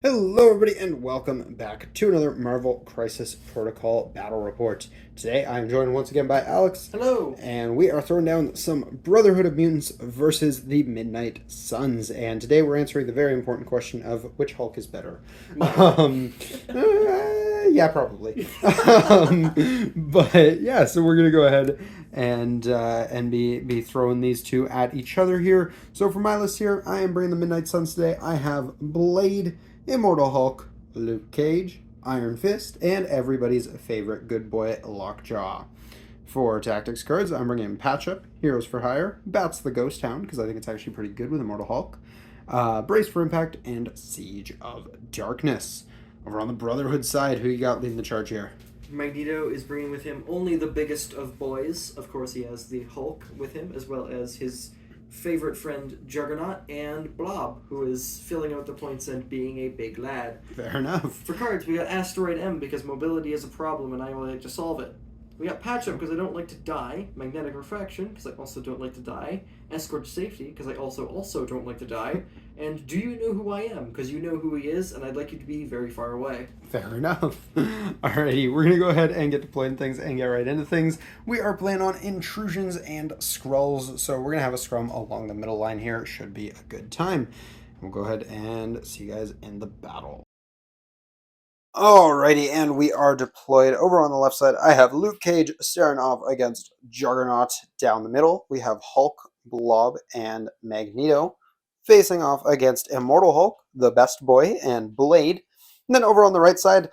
Hello, everybody, and welcome back to another Marvel Crisis Protocol Battle Report. Today, I am joined once again by Alex. Hello. And we are throwing down some Brotherhood of Mutants versus the Midnight Suns. And today, we're answering the very important question of which Hulk is better. Um, yeah, probably. But yeah, so we're gonna go ahead and be throwing these two at each other here. So for my list here, I am bringing the Midnight Suns today. I have Blade, Immortal Hulk, Luke Cage, Iron Fist, and everybody's favorite good boy, Lockjaw. For tactics cards, I'm bringing Patch Up, Heroes for Hire, Bats the Ghost Hound, because I think it's actually pretty good with Immortal Hulk, Brace for Impact, and Siege of Darkness. Over on the Brotherhood side, who you got leading the charge here? Magneto is bringing with him only the biggest of boys. Of course, he has the Hulk with him, as well as his favorite friend Juggernaut and Blob, who is filling out the points and being a big lad. Fair enough. For cards, we got Asteroid M because mobility is a problem and I would like to solve it. We got Patch Up because I don't like to die, Magnetic Refraction because I also don't like to die, Escort to Safety because I also don't like to die, and Do You Know Who I Am because you know who he is and I'd like you to be very far away. Fair enough. Alrighty, we're gonna go ahead and get to playing things and get right into things. We are playing on intrusions and scrolls, so we're gonna have a scrum along the middle line here. Should be a good time. We'll go ahead and see you guys in the battle. Alrighty, and we are deployed. Over on the left side, I have Luke Cage staring off against Juggernaut. Down the middle, we have Hulk, Blob, and Magneto facing off against Immortal Hulk, the best boy, and Blade. And then over on the right side,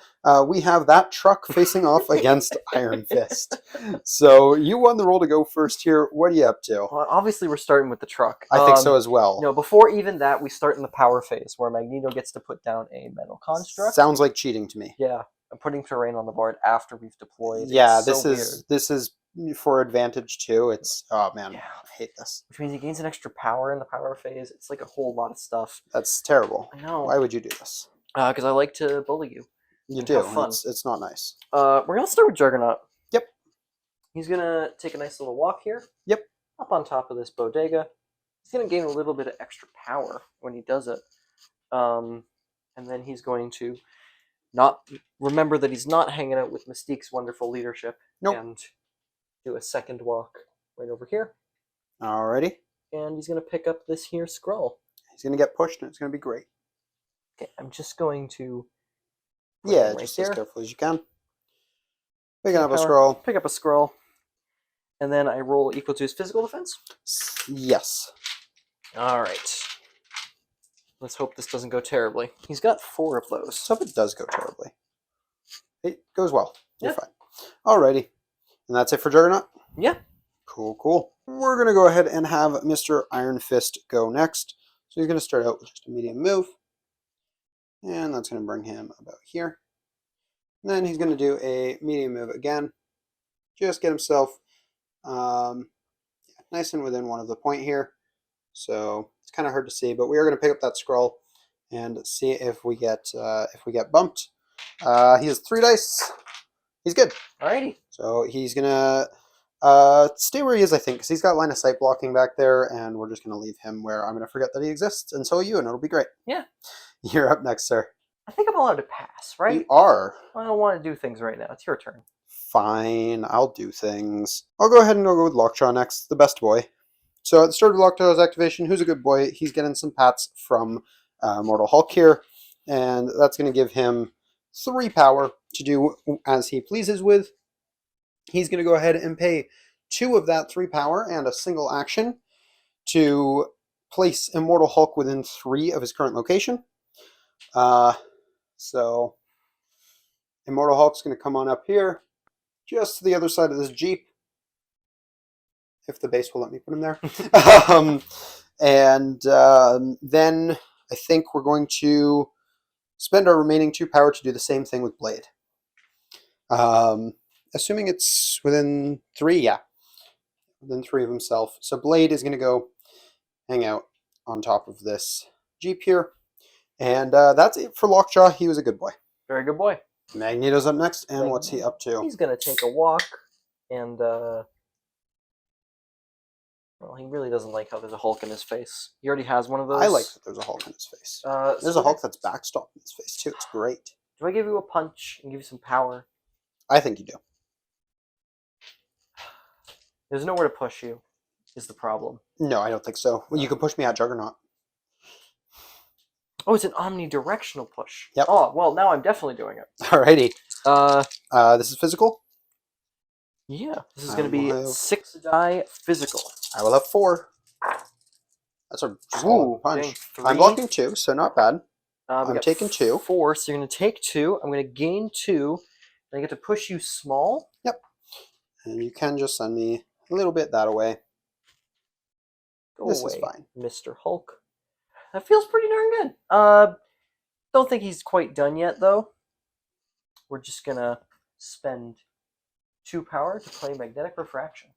we have that truck facing off against Iron Fist. So you won the role to go first here. What are you up to? Well, obviously, we're starting with the truck. I think so as well. Before even that, we start in the power phase, where Magneto gets to put down a metal construct. Sounds like cheating to me. Yeah, I'm putting terrain on the board after we've deployed. Yeah, It's so this is for advantage too. It's oh man, Yeah. I hate this. Which means he gains an extra power in the power phase. It's like a whole lot of stuff. That's terrible. I know. Why would you do this? Because I like to bully you. You And do. have fun. It's not nice. We're gonna start with Juggernaut. Yep. He's gonna take a nice little walk here. Yep. Up on top of this bodega. He's gonna gain a little bit of extra power when he does it. And then he's going to not remember that he's not hanging out with Mystique's wonderful leadership. Nope. And do a second walk right over here. Alrighty. And he's gonna pick up this here scroll. He's gonna get pushed, and it's gonna be great. Okay, I'm just going to Yeah, right just there. as carefully as you can. Picking up a scroll. Pick up a scroll. And then I roll equal to his physical defense. Yes. Alright. Let's hope this doesn't go terribly. He's got 4 of those. So if it does go terribly, it goes well. You're Yeah. fine. Alrighty. And that's it for Juggernaut? Yeah. Cool. We're going to go ahead and have Mr. Iron Fist go next. So he's going to start out with just a medium move. And that's going to bring him about here. And then he's going to do a medium move again. Just get himself nice and within one of the point here. So it's kind of hard to see, but we are going to pick up that scroll and see if we get bumped. He has 3 dice. He's good. Alrighty. So he's gonna stay where he is, I think, because he's got line of sight blocking back there, and we're just gonna leave him where I'm gonna forget that he exists, and so are you, and it'll be great. Yeah. You're up next, sir. I think I'm allowed to pass, right? You are. I don't want to do things right now. It's your turn. Fine, I'll do things. I'll go ahead and go with Lockjaw next, the best boy. So at the start of Lockjaw's activation, who's a good boy? He's getting some pats from Immortal Hulk here, and that's going to give him 3 power to do as he pleases with. He's going to go ahead and pay 2 of that 3 power and a single action to place Immortal Hulk within 3 of his current location. So Immortal Hulk's going to come on up here, just to the other side of this Jeep, if the base will let me put him there. Then I think we're going to spend our remaining 2 power to do the same thing with Blade. Assuming it's within 3, yeah. Within 3 of himself. So Blade is going to go hang out on top of this Jeep here. And that's it for Lockjaw. He was a good boy. Very good boy. Magneto's up next, and what's he up to? He's going to take a walk and Well, he really doesn't like how there's a Hulk in his face. He already has one of those. I like that there's a Hulk in his face. There's a Hulk that's backstopped in his face too. It's great. Do I give you a punch and give you some power? I think you do. There's nowhere to push you, is the problem. No, I don't think so. Well, you can push me at Juggernaut. Oh, it's an omnidirectional push. Yep. Oh, well, now I'm definitely doing it. Alrighty. Uh, This is physical. yeah. This is I going to be will have- 6 die physical. I will have 4. That's a solid punch. dang, 3. I'm blocking 2, so not bad. We I'm got taking 2. 4, so you're going to take 2. I'm going to gain 2. And I get to push you small. Yep. And you can just send me a little bit that away. Go This away, is fine. Mr. Hulk. That feels pretty darn good. Don't think he's quite done yet, though. We're just going to spend 2 power to play Magnetic Refraction.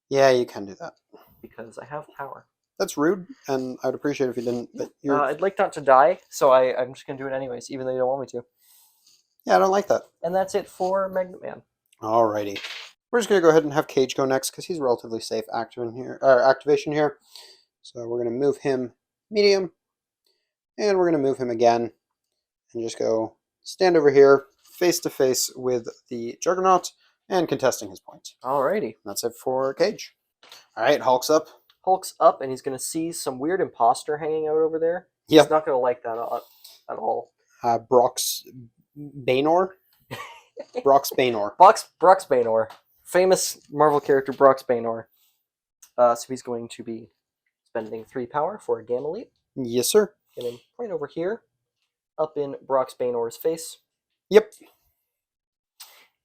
Yeah, you can do that. Because I have power. That's rude, and I'd appreciate it if you didn't. But you're... I'd like not to die, so I'm just going to do it anyways, even though you don't want me to. Yeah, I don't like that. And that's it for Magnet Man. Alrighty. We're just going to go ahead and have Cage go next, because he's relatively safe activation here. So we're going to move him medium, and we're going to move him again, and just go stand over here, face to face with the Juggernaut, and contesting his point. Alrighty. And that's it for Cage. Alright, Hulk's up. Hulk's up, and he's going to see some weird imposter hanging out over there. Yep. He's not going to like that at all. Brock's Banor. Brock's Banor. Brock's Banor. Famous Marvel character Brock's Banor. So he's going to be spending 3 power for a Gamma Leap. Yes, sir. Getting right over here, up in Brock's Banor's face. Yep.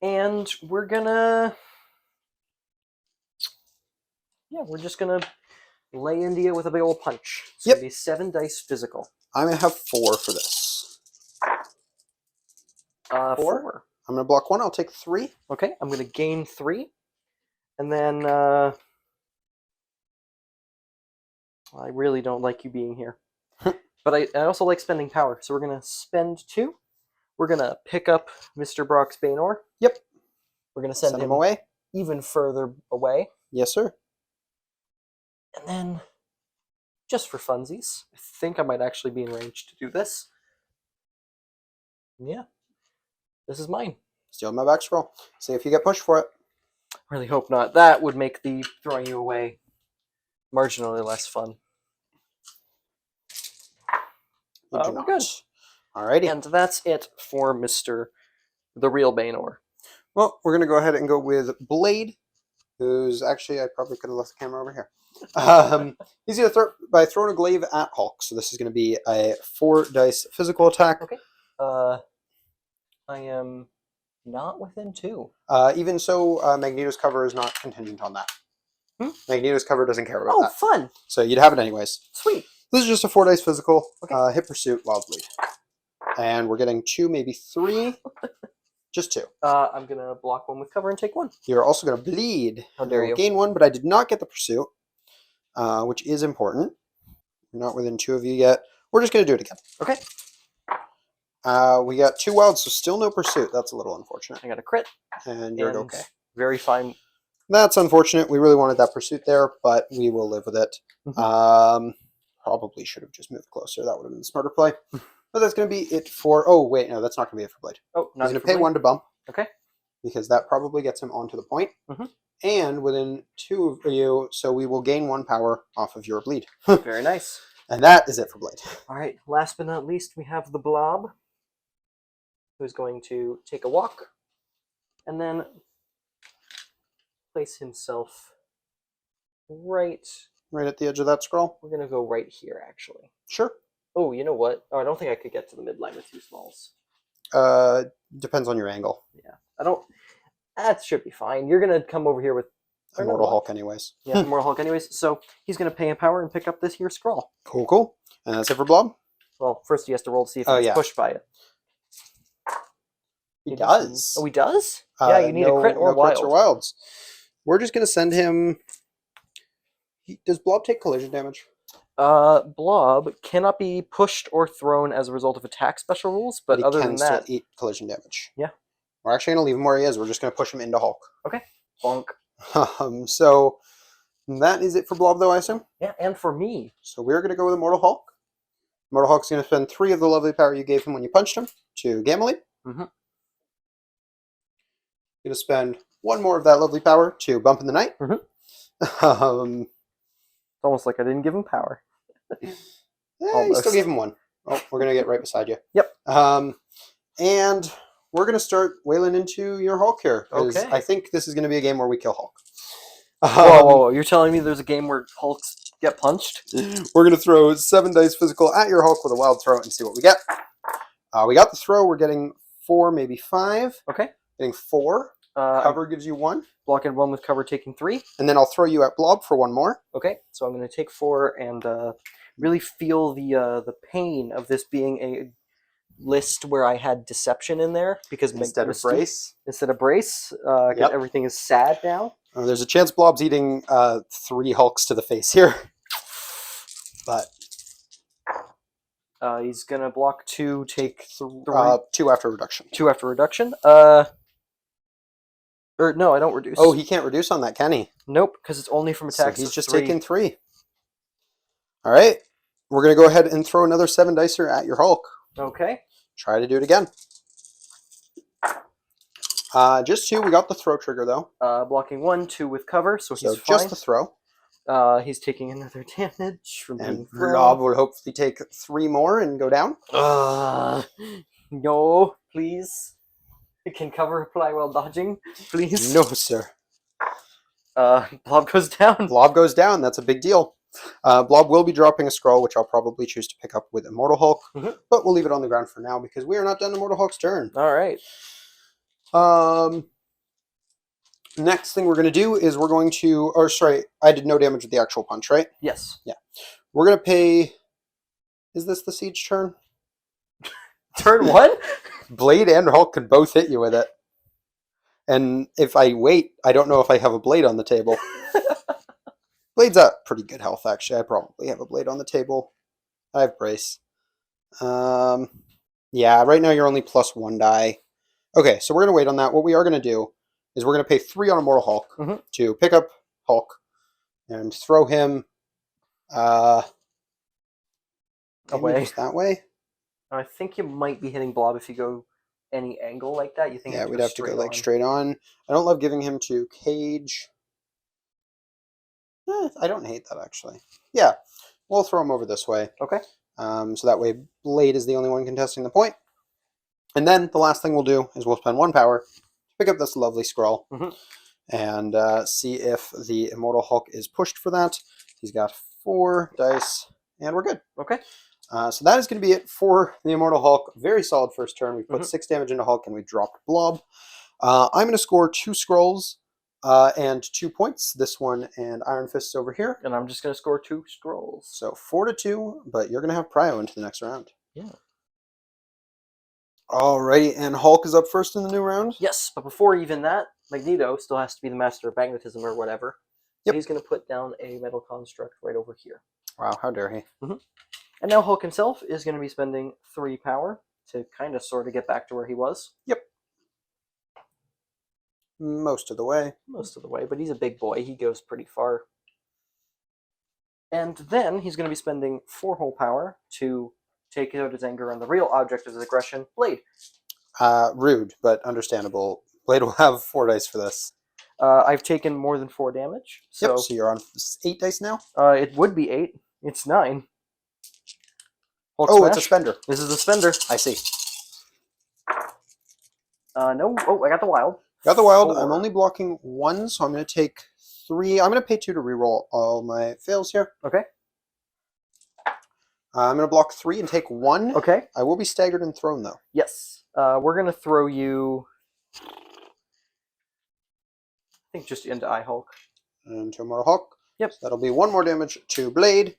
And we're gonna... Yeah, we're just gonna lay into you with a big old punch. It's Yep. gonna be 7 dice physical. I'm going to have 4 for this. 4. I'm going to block 1. I'll take 3. Okay, I'm gonna gain 3. And then, I really don't like you being here. But I also like spending power, so we're gonna spend 2. We're gonna pick up Mr. Brock's Banor. Yep. We're gonna send him away. even further away. Yes, sir. And then, just for funsies, I think I might actually be in range to do this. Yeah. This is mine. Steal my back scroll. See if you get pushed for it. Really hope not. That would make the throwing you away marginally less fun. You do We're not. good. Alrighty. And that's it for the real Banor. Well, we're going to go ahead and go with Blade, who's actually, I probably could have left the camera over here. He's going to by throwing a glaive at Hulk. So this is going to be a 4 dice physical attack. Okay. I am not within 2. Even so, Magneto's cover is not contingent on that. Magneto's cover doesn't care about that. Fun. So you'd have it anyways. Sweet. This is just a 4 dice physical. Okay. Hit pursuit, wild bleed. And we're getting 2, maybe 3. Just 2. I'm going to block 1 with cover and take 1. You're also going to bleed. How dare you. Gain 1, but I did not get the pursuit, which is important. We're not within 2 of you yet. We're just going to do it again. Okay. We got 2 wilds, so still no pursuit. That's a little unfortunate. I got a crit. And you're And okay. Very fine. That's unfortunate. We really wanted that pursuit there, but we will live with it. Probably should have just moved closer. That would have been the smarter play. But that's going to be it for... Oh, wait, no, that's not going to be it for Blade. Oh, not He's going to pay 1 to bump. Okay. Because that probably gets him onto the point. And within 2 of you, so we will gain 1 power off of your bleed. Very nice. And that is it for Blade. All right. Last but not least, we have the Blob, who's going to take a walk and then place himself right... Right at the edge of that scroll? We're going to go right here, actually. Sure. Oh, you know what? Oh, I don't think I could get to the midline with 2 smalls. Depends on your angle. Yeah. I don't... That should be fine. You're going to come over here with... Immortal Hulk anyways. Yeah, Immortal Hulk anyways. So he's going to pay a power and pick up this here scroll. Cool, cool. And that's it for Blob? Well, first he has to roll to see if he gets pushed by it. He does. Oh, he does? Yeah, you need a crit or wild. Crits or wilds. We're just going to send him... Does Blob take collision damage? Blob cannot be pushed or thrown as a result of attack special rules, but other than that... still eat collision damage. Yeah. We're actually going to leave him where he is. We're just going to push him into Hulk. Okay. Bonk. So, That is it for Blob, though, I assume. Yeah, and for me. So we're going to go with Immortal Hulk. Immortal Hulk's going to spend 3 of the lovely power you gave him when you punched him to Gamma Leap. Mm-hmm. Going to spend 1 more of that lovely power to Bump in the Night. Mm-hmm. It's almost like I didn't give him power. You still gave him 1. Oh, we're going to get right beside you. Yep. And we're going to start wailing into your Hulk here. Okay. I think this is going to be a game where we kill Hulk. Whoa, you're telling me there's a game where Hulks get punched? We're going to throw 7 dice physical at your Hulk with a wild throw and see what we get. We got the throw. We're getting 4, maybe 5. Okay. Getting 4. Cover gives you 1. Blocking 1 with cover, taking 3. And then I'll throw you at Blob for 1 more. Okay, so I'm going to take 4 and really feel the pain of this being a list where I had deception in there because Instead of brace. Instead of brace, 'cause everything is sad now. There's a chance Blob's eating 3 Hulks to the face here. But he's going to block 2, take 3. 2 after reduction. 2 after reduction. Or no, I don't reduce. Oh, he can't reduce on that, can he? Nope, because it's only from attacks. So he's just 3. taking 3. All right. We're going to go ahead and throw another 7 dicer at your Hulk. Okay. Try to do it again. Just 2. We got the throw trigger, though. Blocking 1, 2 with cover, so he's fine. Just the throw. He's taking another damage from being And thrown. Blob will hopefully take 3 more and go down. No, please. Can cover apply while dodging, please? No, sir. Blob goes down. Blob goes down. That's a big deal. Blob will be dropping a scroll, which I'll probably choose to pick up with Immortal Hulk. Mhm. But we'll leave it on the ground for now because we are not done Immortal Hulk's turn. All right. Next thing we're going to do is we're going to... Or, sorry, I did no damage with the actual punch, right? Yes. Yeah. We're going to pay... Is this the siege turn? Turn 1? Blade and Hulk can both hit you with it. And if I wait, I don't know if I have a blade on the table. Blade's at pretty good health, actually. I probably have a blade on the table. I have brace. Yeah, right now you're only +1 die. Okay, so we're going to wait on that. What we are going to do is we're going to pay 3 on Immortal Hulk to pick up Hulk and throw him away. Just that way. I think you might be hitting Blob if you go any angle like that. You think? Yeah, we'd have to go like straight on. I don't love giving him to Cage. I don't hate that, actually. Yeah, we'll throw him over this way. Okay. So that way Blade is the only one contesting the point. And then the last thing we'll do is we'll spend 1 power to pick up this lovely scroll and see if the Immortal Hulk is pushed for that. He's got 4 dice, and we're good. Okay. So that is going to be it for the Immortal Hulk. Very solid first turn. We put 6 damage into Hulk, and we dropped Blob. I'm going to score 2 scrolls and 2 points. This one and Iron Fist's over here. And I'm just going to score 2 scrolls. So 4-2, but you're going to have Prio into the next round. Yeah. Alrighty, and Hulk is up first in the new round? Yes, but before even that, Magneto still has to be the master of magnetism or whatever. So he's going to put down a metal construct right over here. Wow, how dare he. And now Hulk himself is going to be spending 3 power to kind of sort of get back to where he was. Yep. Most of the way. Most of the way, but he's a big boy. He goes pretty far. And then he's going to be spending 4 whole power to take out his anger on the real object of his aggression, Blade. Rude, but understandable. Blade will have 4 dice for this. I've taken more than 4 damage. So, yep, so you're on 8 dice now? It would be 8. It's 9. Hulk oh, smash. It's a spender. This is a spender. I see. No. Oh, I got the wild. Got the wild. 4. I'm only blocking 1, so I'm going to take 3. I'm going to pay 2 to reroll all my fails here. Okay. I'm going to block 3 and take 1. Okay. I will be staggered and thrown, though. Yes. We're going to throw you... I think just into Hulk. Into Immortal Hulk. Yep. So that'll be 1 more damage to Blade.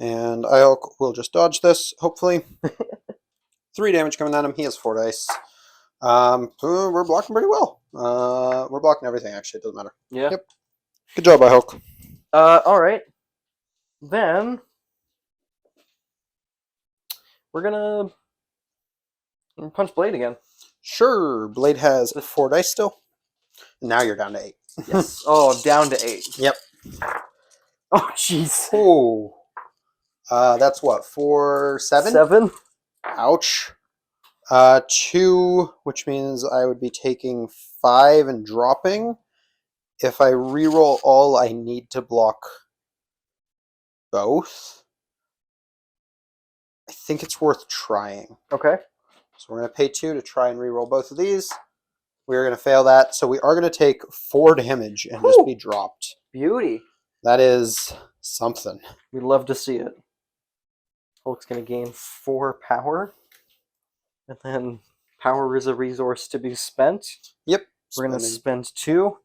And Hulk will just dodge this, hopefully. 3 damage coming at him. He has 4 dice. We're blocking pretty well. We're blocking everything, actually. It doesn't matter. Yeah. Yep. Good job, Hulk. All right. Then... we're going to punch Blade again. Sure. Blade has 4 dice still. Now you're down to 8. Yes. Oh, down to 8. Yep. Oh, jeez. Oh. That's what, 4, 7? 7? Ouch. 2, which means I would be taking 5 and dropping. If I reroll all, I need to block both. I think it's worth trying. Okay. So we're going to pay 2 to try and reroll both of these. We're going to fail that, so we are going to take 4 damage and just be dropped. Beauty. That is something. We'd love to see it. Hulk's going to gain 4 power. And then power is a resource to be spent. Yep. We're going to spend 2.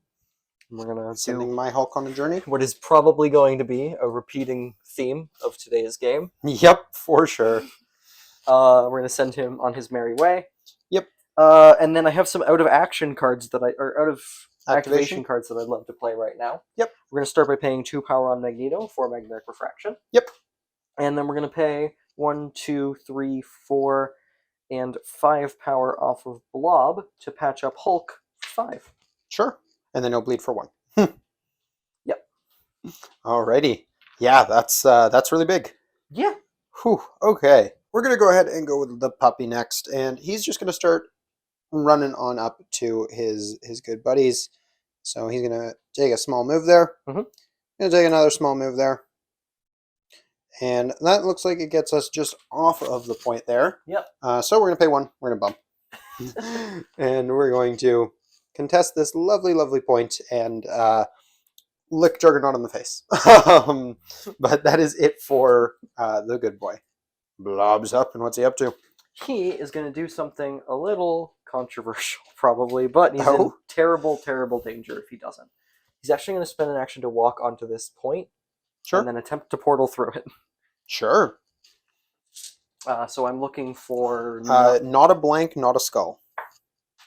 And we're going to Sending do my Hulk on a journey. what is probably going to be a repeating theme of today's game. Yep, for sure. We're going to send him on his merry way. Yep. And then I have some out of action cards out of activation cards that I'd love to play right now. Yep. We're going to start by paying 2 power on Magneto for magnetic refraction. Yep. And then we're going to pay 1, 2, 3, 4, and 5 power off of Blob to patch up Hulk for 5. Sure. And then no bleed for 1. Yep. Alrighty. Yeah, that's really big. Yeah. Whew. Okay. We're going to go ahead and go with the puppy next, and he's just going to start running on up to his good buddies. So he's going to take a small move there. Mhm. Going to take another small move there. And that looks like it gets us just off of the point there. Yep. So we're going to pay 1. We're going to bump. And we're going to contest this lovely, lovely point and lick Juggernaut in the face. But that is it for the good boy. Blob's up, and what's he up to? He is going to do something a little controversial, probably, but he's in Oh. terrible, terrible danger if he doesn't. He's actually going to spend an action to walk onto this point Sure. and then attempt to portal through it. Sure. So I'm looking for... Not a blank, not a skull.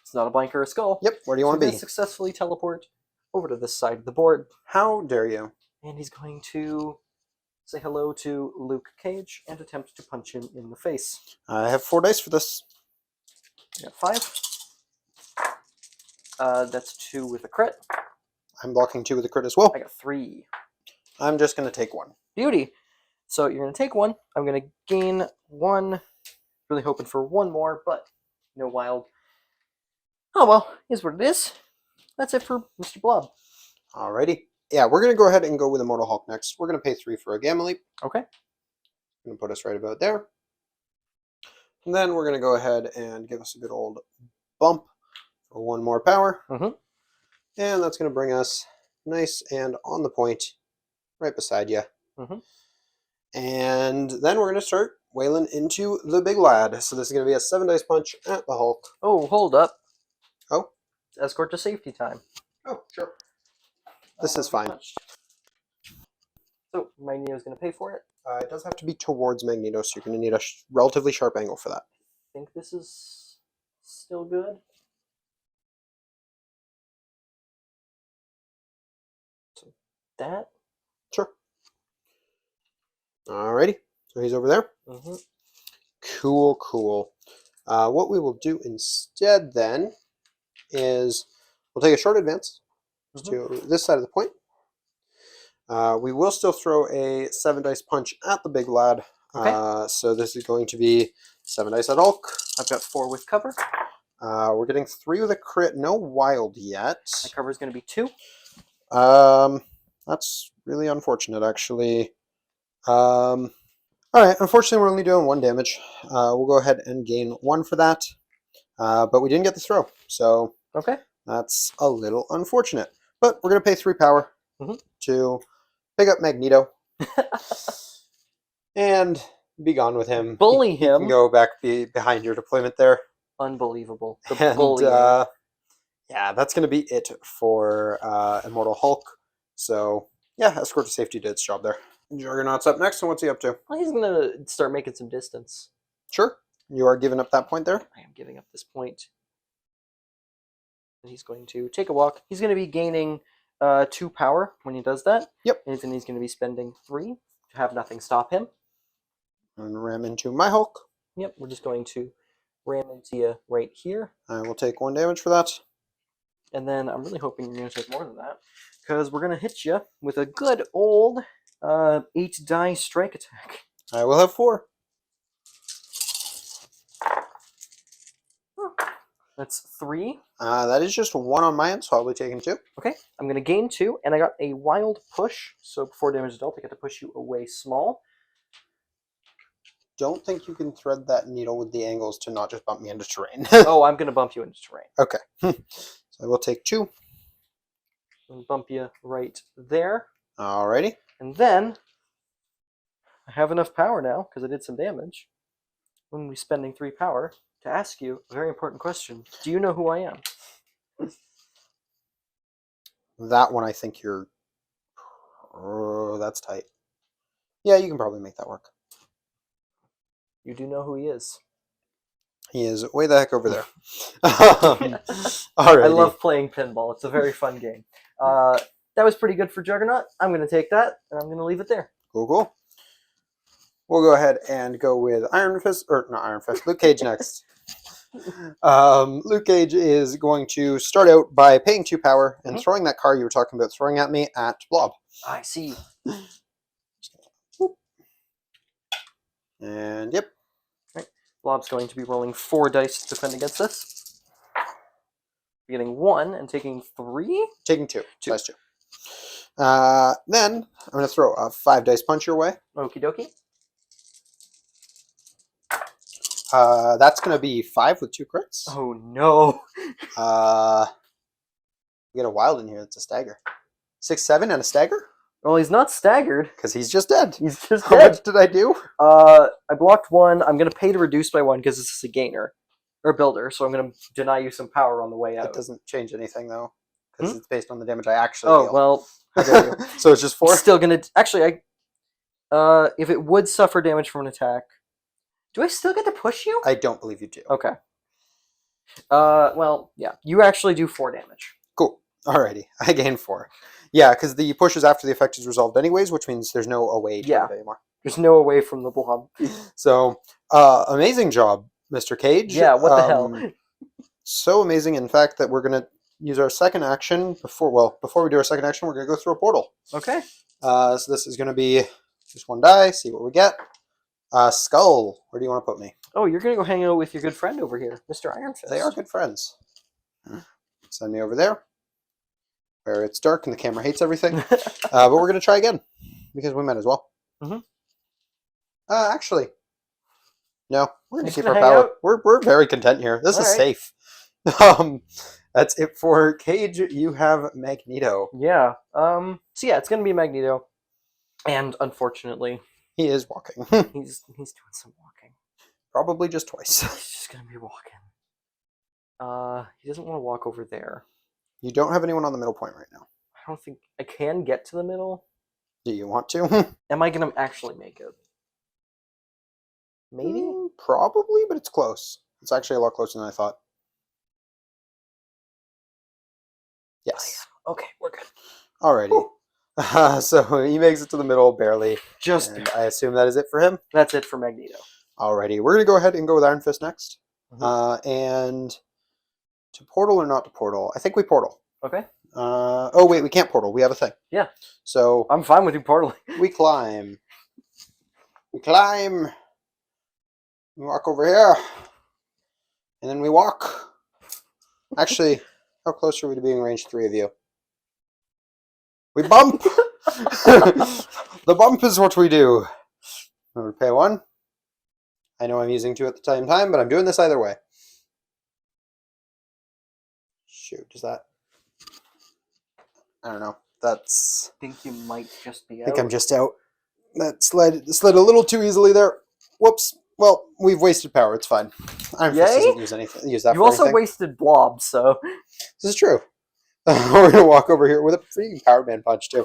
It's not a blank or a skull. Yep, where do you want to be? Successfully teleport over to this side of the board. How dare you? And he's going to say hello to Luke Cage and attempt to punch him in the face. I have 4 dice for this. I got 5. That's 2 with a crit. I'm blocking 2 with a crit as well. I got 3. I'm just going to take 1. Beauty. So you're going to take 1. I'm going to gain 1. Really hoping for 1 more, but no wild. Oh well, is what it is. That's it for Mr. Blob. Alrighty. Yeah, we're going to go ahead and go with Immortal Hulk next. We're going to pay 3 for a Gamma Leap. Okay. Going to put us right about there. And then we're going to go ahead and give us a good old bump for 1 more power. Mm-hmm. And that's going to bring us nice and on the point right beside you. Mm-hmm. And then we're going to start wailing into the big lad. So this is going to be a 7 dice punch at the Hulk. Oh, hold up. Oh? It's escort to safety time. Oh, sure. This is fine. So Magneto's going to pay for it. It does have to be towards Magneto, so you're going to need a relatively sharp angle for that. I think this is still good. So that. Sure. Alrighty. So he's over there. Mm-hmm. Cool, cool. What we will do instead then is we'll take a short advance to this side of the point. We will still throw a 7 dice punch at the big lad. Okay. So this is going to be 7 dice at Hulk. I've got 4 with cover. We're getting 3 with a crit. No wild yet. My cover is going to be 2. That's really unfortunate, actually. Alright, unfortunately we're only doing 1 damage. We'll go ahead and gain 1 for that. But we didn't get the throw, so Okay. that's a little unfortunate. But we're going to pay 3 power to pick up Magneto and be gone with him. Bully You him. can go back behind your deployment there. Unbelievable. The And bullying. yeah, that's going to be it for Immortal Hulk. So yeah, escort to safety did its job there. Juggernaut's up next, and what's he up to? Well, he's going to start making some distance. Sure. You are giving up that point there? I am giving up this point. And he's going to take a walk. He's going to be gaining 2 power when he does that. Yep. And then he's going to be spending 3 to have nothing stop him. And ram into my Hulk. Yep, we're just going to ram into you right here. I will take 1 damage for that. And then I'm really hoping you're going to take more than that. Because we're going to hit you with a good old 8 die strike attack. I will have 4. That's 3. That is just 1 on my end, so I'll be taking 2. Okay, I'm going to gain 2, and I got a wild push, so before damage is dealt, I get to push you away small. Don't think you can thread that needle with the angles to not just bump me into terrain. Oh, I'm going to bump you into terrain. Okay. So I will take 2. And bump you right there. Alrighty. And then, I have enough power now, because I did some damage. I'm going to be spending 3 power to ask you a very important question. Do you know who I am? That one I think you're... Oh, that's tight. Yeah, you can probably make that work. You do know who he is. He is way the heck over there. Alrighty. I love playing pinball. It's a very fun game. That was pretty good for Juggernaut. I'm going to take that, and I'm going to leave it there. Cool, cool. We'll go ahead and go with Iron Fist, or not Iron Fist, Luke Cage next. Luke Cage is going to start out by paying 2 power and throwing that card you were talking about throwing at me at Blob. I see. And yep. Right. Blob's going to be rolling 4 dice to defend against this. Getting 1 and taking 3? Taking 2. 2. Size 2. Then I'm going to throw a 5 dice punch your way. Okie dokie. That's going to be 5 with 2 crits. Oh no. We get a wild in here. It's a stagger. 6, 7, and a stagger? Well, he's not staggered. Because he's just dead. He's just How dead. much did I do? I blocked 1. I'm going to pay to reduce by 1 because this is a gainer. Or builder, so I'm going to deny you some power on the way out. That doesn't change anything, though. Because it's based on the damage I actually deal. Oh, well, how dare you. So it's just 4? Still going to... Actually, if it would suffer damage from an attack... Do I still get to push you? I don't believe you do. Okay. Well, yeah. You actually do 4 damage. Cool. Alrighty. I gain 4. Yeah, because the push is after the effect is resolved anyways, which means there's no away to it anymore. There's no away from the blob. So, amazing job, Mr. Cage. Yeah, what the hell? So amazing, in fact, that we're going to use our second action before we do our second action, we're going to go through a portal. Okay. So this is going to be just 1 die, see what we get. Skull, where do you want to put me? Oh, you're going to go hang out with your good friend over here, Mr. Iron Fist. They are good friends. Send me over there, where it's dark and the camera hates everything. But we're going to try again, because we might as well. Actually, no, we're going to keep our power. We're very content here. This is safe. That's it for Cage. You have Magneto. Yeah. So yeah, it's going to be Magneto. And unfortunately... He is walking. he's doing some walking. Probably just twice. He's just going to be walking. He doesn't want to walk over there. You don't have anyone on the middle point right now. I don't think... I can get to the middle. Do you want to? Am I going to actually make it? Maybe? Probably, but it's close. It's actually a lot closer than I thought. Yes. Okay, we're good. Alrighty. So he makes it to the middle, barely. Just I assume that is it for him? That's it for Magneto. Alrighty. We're going to go ahead and go with Iron Fist next. And to portal or not to portal? I think we portal. Okay. Oh, wait, we can't portal. We have a thing. Yeah. So I'm fine with you portaling. We climb. We climb. We walk over here. And then we walk. Actually, how close are we to being range 3 of you? We bump! The bump is what we do. I'm going to pay 1. I know I'm using 2 at the same time, but I'm doing this either way. Shoot, is that... I don't know. That's... I think you might just be out. I think I'm just out. That slid a little too easily there. Whoops. Well, we've wasted power. It's fine. Iron Fist doesn't use anything. Use that you for also anything. wasted Blob, so... This is true. We're going to walk over here with a freaking Power Man punch, too.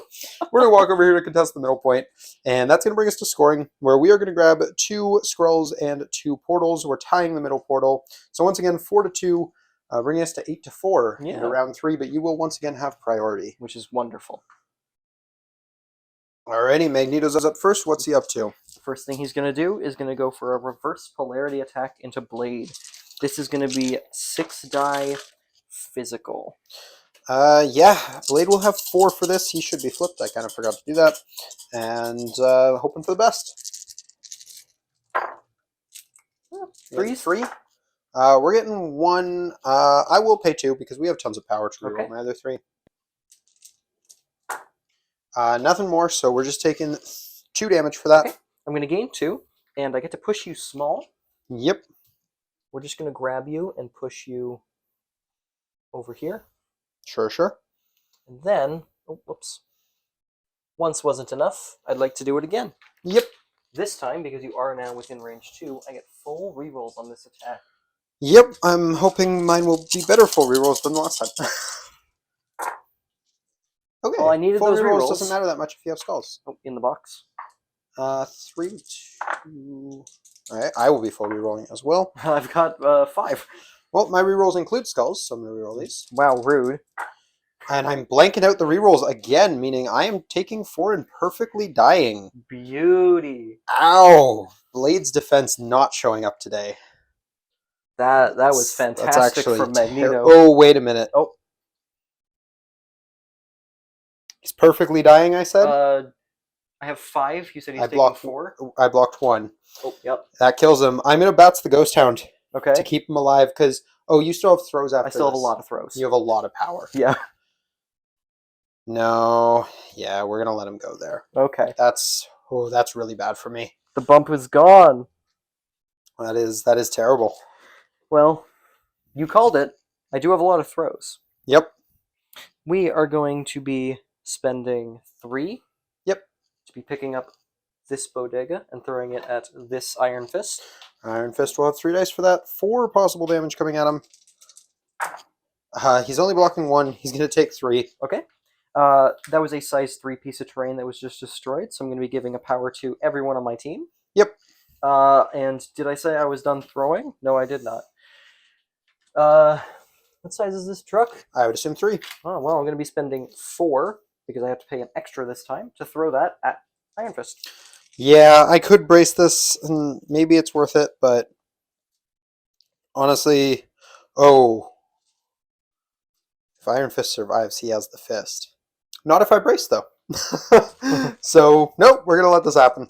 We're going to walk over here to contest the middle point, and that's going to bring us to scoring, where we are going to grab 2 scrolls and 2 portals. We're tying the middle portal. So once again, 4-2, bringing us to 8-4 into round 3, but you will once again have priority. Which is wonderful. Alrighty, Magneto's up first. What's he up to? The first thing he's going to do is going to go for a reverse polarity attack into Blade. This is going to be 6 die physical. Yeah, Blade will have 4 for this. He should be flipped. I kind of forgot to do that. And hoping for the best. Threes? 3. We're getting 1. I will pay 2 because we have tons of power to reroll Okay. my other 3. Nothing more, so we're just taking 2 damage for that. Okay. I'm going to gain 2, and I get to push you small. Yep. We're just going to grab you and push you over here. Sure. And then, oh, whoops. Once wasn't enough. I'd like to do it again. Yep. This time, because you are now within range 2, I get full rerolls on this attack. Yep, I'm hoping mine will be better full rerolls than last time. Okay, Well, I needed full those rerolls rerolls. doesn't matter that much if you have skulls. Oh, in the box. 3, 2... Alright, I will be full rerolling as well. I've got 5. Well, my rerolls include skulls, so I'm going to reroll these. Wow, rude. And I'm blanking out the rerolls again, meaning I am taking 4 and perfectly dying. Beauty. Ow! Blade's defense not showing up today. That was fantastic from Magneto. Oh, wait a minute. Oh. He's perfectly dying, I said? I have 5. You said he's I taking blocked 4. I blocked 1. Oh, yep. That kills him. I'm going to Bats the Ghost Hound Okay. to keep him alive because, you still have throws after I still have a this. lot of throws. You have a lot of power. Yeah. No. Yeah, we're going to let him go there. Okay. That's really bad for me. The bump is gone. That is terrible. Well, you called it. I do have a lot of throws. Yep. We are going to be spending 3. Yep. To be picking up this bodega and throwing it at this Iron Fist. Iron Fist will have 3 dice for that. 4 possible damage coming at him. He's only blocking 1. He's going to take 3. Okay. That was a size 3 piece of terrain that was just destroyed, so I'm going to be giving a power to everyone on my team. Yep. And did I say I was done throwing? No, I did not. What size is this truck? I would assume 3. Oh, well, I'm going to be spending 4, because I have to pay an extra this time, to throw that at Iron Fist. Yeah, I could brace this, and maybe it's worth it, but honestly, if Iron Fist survives, he has the fist. Not if I brace, though. So, nope, we're going to let this happen.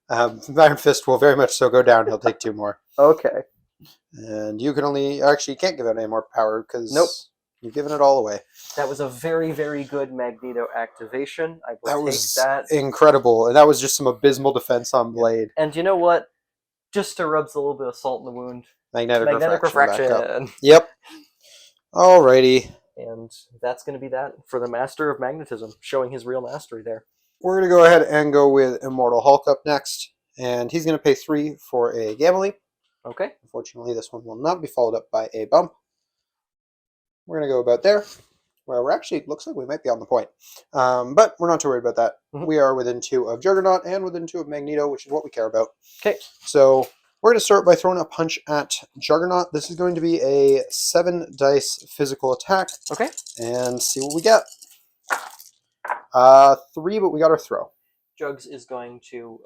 Iron Fist will very much so go down. He'll take 2 more. Okay. And you can you can't give out any more power because Nope. You've given it all away. That was a very, very good Magneto activation. I will take Was that. incredible. And that was just some abysmal defense on Blade. And you know what? Just to rub a little bit of salt in the wound. Magnetic refraction. Back up. Yep. Alrighty. And that's going to be that for the Master of Magnetism, showing his real mastery there. We're going to go ahead and go with Immortal Hulk up next. And he's going to pay 3 for a Gamma Leap. Okay. Unfortunately, this one will not be followed up by a bump. We're going to go about there, where we're actually, looks like we might be on the point. But we're not too worried about that. Mm-hmm. We are within 2 of Juggernaut and within 2 of Magneto, which is what we care about. Okay. So we're going to start by throwing a punch at Juggernaut. This is going to be a 7 dice physical attack. Okay. And see what we get. 3, but we got our throw. Jugs is going to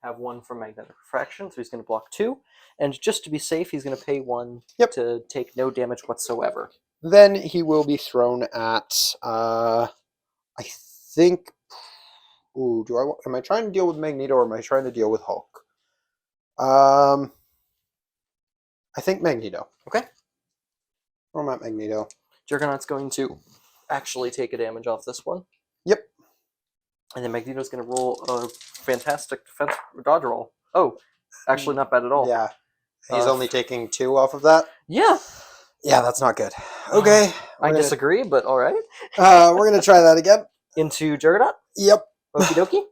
have 1 from Magnetic Refraction, so he's going to block 2. And just to be safe, he's going to pay 1 to take no damage whatsoever. Then he will be thrown at, I think, am I trying to deal with Magneto or am I trying to deal with Hulk? I think Magneto. Okay. Or I'm at Magneto. Juggernaut's going to actually take a damage off this one. Yep. And then Magneto's going to roll a fantastic defense dodge roll. Oh, actually not bad at all. Yeah. He's only taking 2 off of that? Yeah. Yeah, that's not good. Okay. I disagree, but all right. We're going to try that again. Into Juggernaut? Yep. Okie dokie.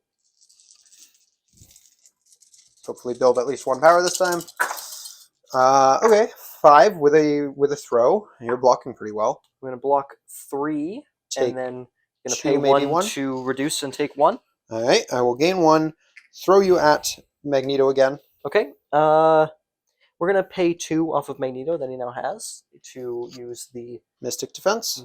Hopefully build at least 1 power this time. Okay. 5 with a throw. You're blocking pretty well. I'm going to block 3, and then going to pay 1 1 to reduce and take 1. All right. I will gain 1. Throw you at Magneto again. Okay. We're going to pay 2 off of Magneto that he now has to use the Mystic Defense.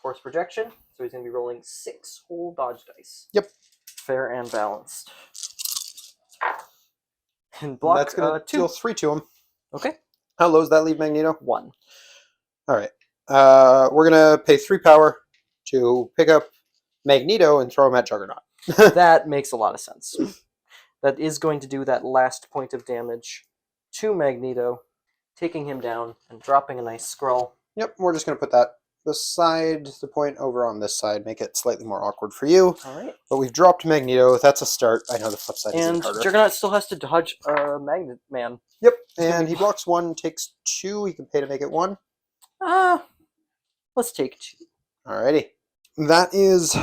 Force Projection. So he's going to be rolling 6 whole dodge dice. Yep. Fair and balanced. And block That's going to 2. deal 3 to him. Okay. How low does that leave Magneto? 1. All right. We're gonna pay 3 power to pick up Magneto and throw him at Juggernaut. That makes a lot of sense. That is going to do that last point of damage to Magneto, taking him down and dropping a nice scroll. Yep, we're just gonna put that beside the point over on this side, make it slightly more awkward for you. All right. But we've dropped Magneto. That's a start. I know the flip side is And harder. Juggernaut still has to dodge Magnet Man. Yep, gonna and be- he blocks 1, takes 2. He can pay to make it 1. Let's take 2. Alrighty. That is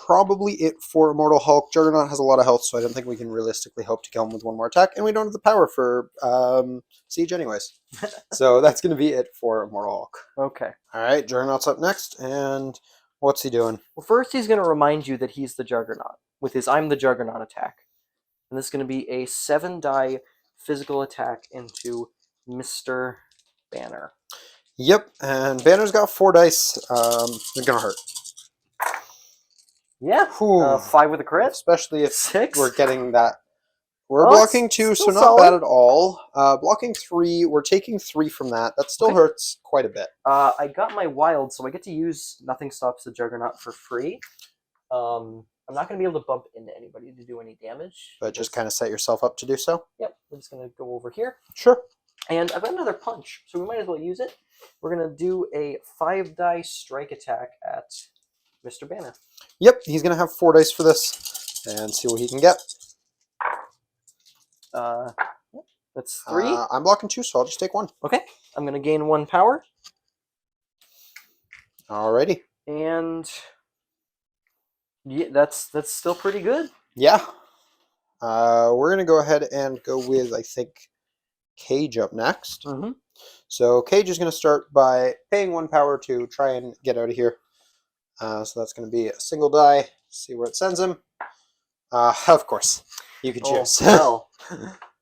probably it for Immortal Hulk. Juggernaut has a lot of health, so I don't think we can realistically hope to kill him with 1 more attack, and we don't have the power for Siege anyways. So that's going to be it for Immortal Hulk. Okay. Alright, Juggernaut's up next, and what's he doing? Well, first he's going to remind you that he's the Juggernaut with his I'm the Juggernaut attack. And this is going to be a 7-die physical attack into Mr. Banner. Yep, and Banner's got 4 dice. They're going to hurt. Yeah. Whew. 5 with a crit. Especially if 6. we're getting that. We're Well, blocking it's 2, so still not solid. bad at all. Blocking 3, we're taking 3 from that. That still Okay. hurts quite a bit. I got my wild, so I get to use Nothing Stops the Juggernaut for free. I'm not going to be able to bump into anybody to do any damage. But just kind of set yourself up to do so. Yep, we're just going to go over here. Sure. And I've got another punch, so we might as well use it. We're going to do a 5-die strike attack at Mr. Banner. Yep, he's going to have 4 dice for this. And see what he can get. That's 3. I'm blocking 2, so I'll just take 1. Okay, I'm going to gain 1 power. Alrighty. And yeah, that's still pretty good. Yeah. We're going to go ahead and go with, I think, Cage up next. Mm-hmm. So Cage is going to start by paying 1 power to try and get out of here. So that's going to be a single die. See where it sends him. Of course, you can choose. Well,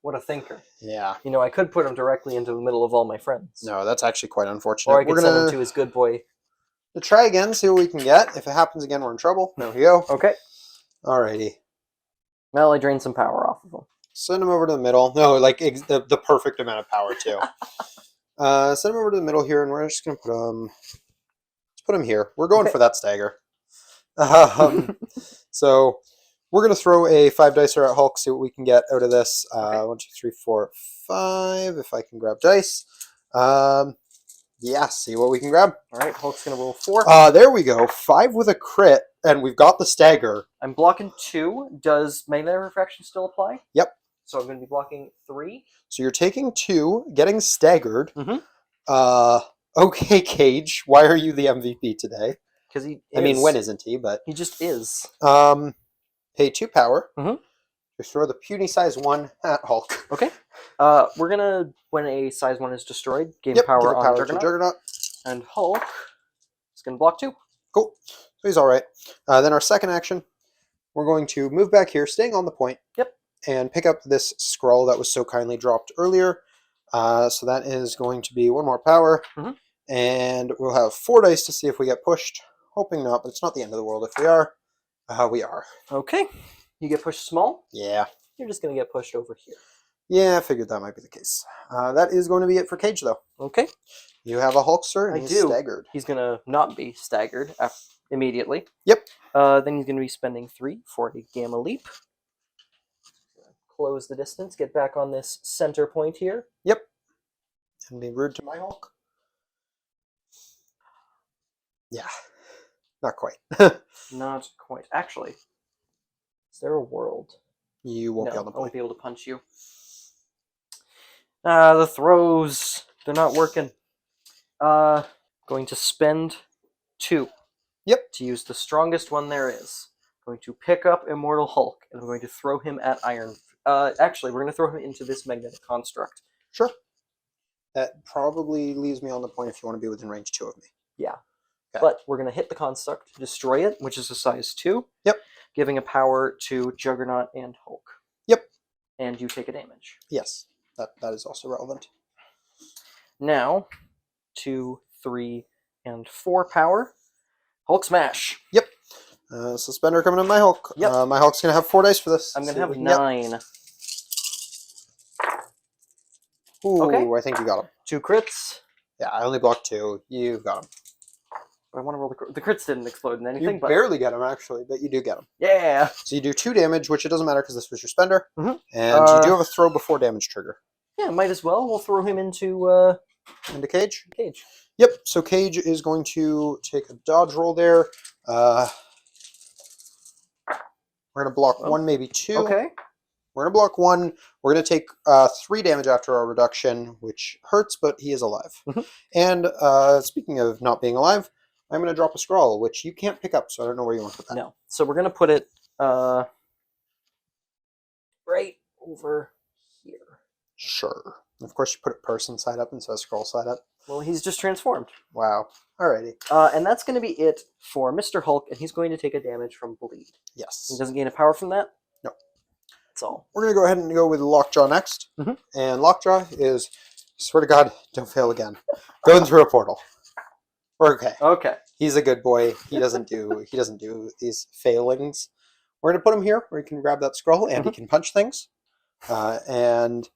what a thinker. Yeah. You know, I could put him directly into the middle of all my friends. No, that's actually quite unfortunate. Or I could We're send him going to his good boy. to try again, see what we can get. If it happens again, we're in trouble. There we go. Okay. Alrighty. Well, I drained some power off of him. Send him over to the middle. No, like the perfect amount of power, too. Send him over to the middle here, and we're just going to put him... Let's put him here. We're going for that stagger. So we're going to throw a 5-dicer at Hulk, see what we can get out of this. 1, 2, 3, 4, 5, if I can grab dice. Yeah, see what we can grab. All right, Hulk's going to roll 4. There we go. 5 with a crit, and we've got the stagger. I'm blocking 2. Does magnetic refraction still apply? Yep. So I'm going to be blocking 3. So you're taking 2, getting staggered. Mhm. Okay, Cage, why are you the MVP today? Because he is. I mean, when isn't he? But He just is. pay 2 power. Mhm. To throw the puny size 1 at Hulk. Okay. We're going to, when a size 1 is destroyed, gain Yep, power give it on power Juggernaut. to Juggernaut. And Hulk is going to block 2. Cool. So he's all right. Then our second action, we're going to move back here, staying on the point. Yep. And pick up this scroll that was so kindly dropped earlier. So that is going to be 1 more power. Mhm. And we'll have 4 dice to see if we get pushed. Hoping not, but it's not the end of the world if we are. We are. Okay. You get pushed small. Yeah. You're just going to get pushed over here. Yeah, I figured that might be the case. That is going to be it for Cage, though. Okay. You have a Hulkster, and I he's do. staggered. He's going to not be staggered immediately. Yep. Then he's going to be spending 3 for a Gamma Leap. Close the distance. Get back on this center point here. Yep. And be rude to my Hulk. Yeah. Not quite. Not quite. Actually, is there a world? You won't No, be on the I won't point. be able to punch you. The throws. They're not working. Going to spend 2. Yep. To use the strongest one there is. Going to pick up Immortal Hulk, and I'm going to throw him at Iron. Actually, we're going to throw him into this magnetic construct. Sure. That probably leaves me on the point if you want to be within range 2 of me. Yeah. Okay. But we're going to hit the construct, destroy it, which is a size 2. Yep. Giving a power to Juggernaut and Hulk. Yep. And you take a damage. Yes. That is also relevant. Now, 2, 3, and 4 power. Hulk smash. Yep. Suspender coming on my Hulk. Yep. My Hulk's going to have 4 dice for this. I'm going See to what have we can 9. Ooh, Okay. I think you got him. 2 crits. Yeah, I only blocked 2. You've got him. I want to roll the crits didn't explode in anything, You but barely get them, actually, but you do get them. yeah. So you do 2 damage, which it doesn't matter because this was your spender. Mhm. And you do have a throw before damage trigger. Yeah, might as well. We'll throw him into Into Cage? Cage. Yep, so Cage is going to take a dodge roll there. We're going to block 1, maybe 2. Okay. We're going to block 1. We're going to take 3 damage after our reduction, which hurts, but he is alive. Mhm. And speaking of not being alive, I'm going to drop a scroll, which you can't pick up, so I don't know where you want to put that. No. So we're going to put it right over here. Sure. Of course, you put it person side up instead of scroll side up. Well, he's just transformed. Wow. Alrighty. And that's going to be it for Mr. Hulk, and he's going to take a damage from Bleed. Yes. He doesn't gain a power from that? No. That's all. We're going to go ahead and go with Lockjaw next. Mhm. And Lockjaw is, swear to God, don't fail again. Going through a portal. We're okay. Okay. He's a good boy. He doesn't do these failings. We're gonna put him here where he can grab that scroll and he can punch things. And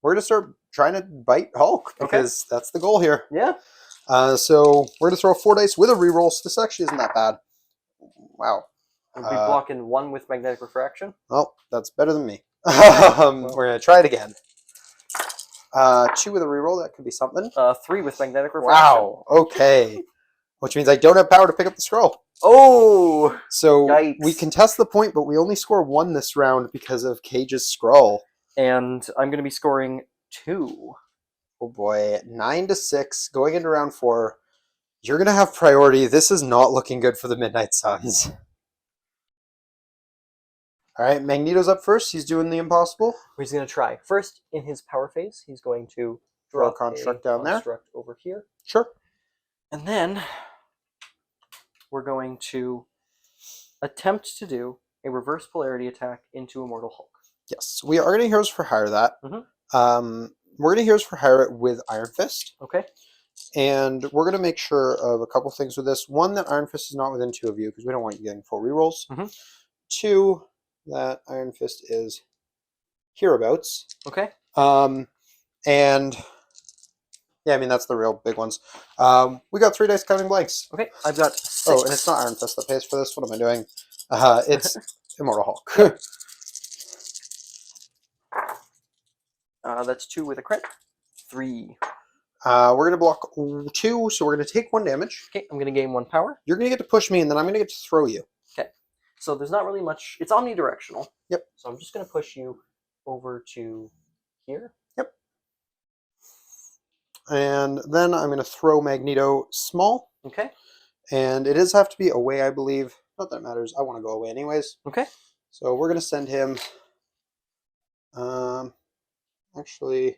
we're gonna start trying to bite Hulk because that's the goal here. Yeah. So we're gonna throw 4 dice with a reroll. So this actually isn't that bad. Wow. We'll be blocking 1 with magnetic refraction. Well, that's better than me. We're gonna try it again. 2 with a reroll, that could be something. 3 with magnetic refraction. Wow. Okay. Which means I don't have power to pick up the scroll. Oh! So Yikes. we contest the point, but we only score 1 this round because of Cage's scroll. And I'm going to be scoring 2. Oh boy, 9-6 going into round 4. You're gonna have priority. This is not looking good for the Midnight Suns. All right, Magneto's up first. He's doing the impossible. He's going to try. First, in his power phase, he's going to Draw a drop construct down there. construct over here. Sure. And then we're going to attempt to do a reverse polarity attack into Immortal Hulk. Yes, we are gonna Heroes for Hire that. Mhm. We're gonna Heroes for Hire it with Iron Fist. Okay. And we're going to make sure of a couple things with this. 1, that Iron Fist is not within 2 of you because we don't want you getting full rerolls. Mhm. 2, that Iron Fist is hereabouts. Okay. And yeah, I mean, that's the real big ones. We got 3 dice counting blanks. Okay. I've got 6. Oh, and it's not Iron Fist that pays for this. What am I doing? It's Immortal Hulk. That's 2 with a crit. 3. We're going to block 2, so we're going to take 1 damage. Okay, I'm going to gain 1 power. You're going to get to push me, and then I'm going to get to throw you. Okay. So there's not really much. It's omnidirectional. Yep. So I'm just going to push you over to here. Yep. And then I'm going to throw Magneto small. Okay. And it does have to be away, I believe. Not that it matters. I want to go away anyways. Okay. So we're going to send him... actually...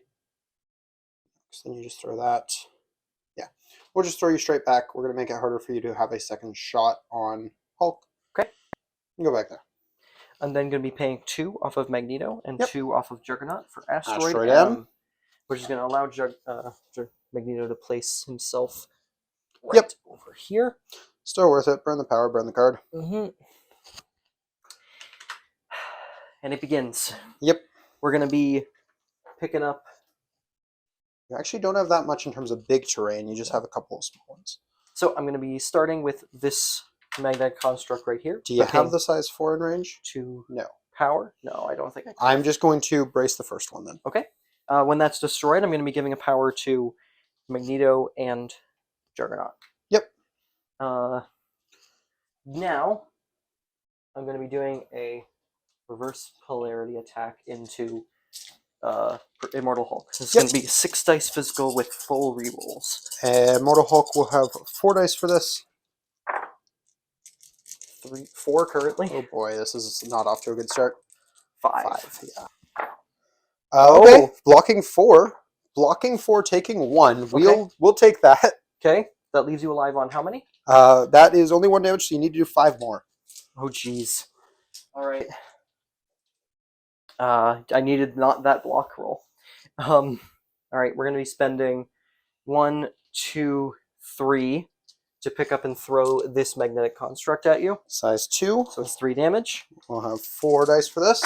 then you just throw that. Yeah. We'll just throw you straight back. We're going to make it harder for you to have a second shot on Hulk. Okay. You go back there. I'm then going to be paying 2 off of Magneto and 2 off of Juggernaut for Asteroid M. Which is going to allow Magneto to place himself right over here. Still worth it. Burn the power, burn the card. Mm-hmm. And it begins. Yep. We're going to be picking up... You actually don't have that much in terms of big terrain. You just have a couple of small ones. So I'm going to be starting with this magnetic construct right here. Do you have the size 4 in range? 2 No. power? No, I don't think I can. I'm just going to brace the first one then. Okay. When that's destroyed, I'm going to be giving a power to Magneto and Juggernaut. Yep. Now, I'm going to be doing a reverse polarity attack into Immortal Hulk. This is going to be 6 dice physical with full rerolls. Immortal Hulk will have 4 dice for this. 4 currently. Oh boy, this is not off to a good start. 5. Yeah. Okay, blocking 4. Blocking 4, taking 1. We'll take that. Okay, that leaves you alive on how many? That is only 1 damage, so you need to do 5 more. Oh, jeez. All right. I needed not that block roll. All right, we're going to be spending 1, 2, 3 to pick up and throw this magnetic construct at you. Size 2. So it's 3 damage. We'll have 4 dice for this.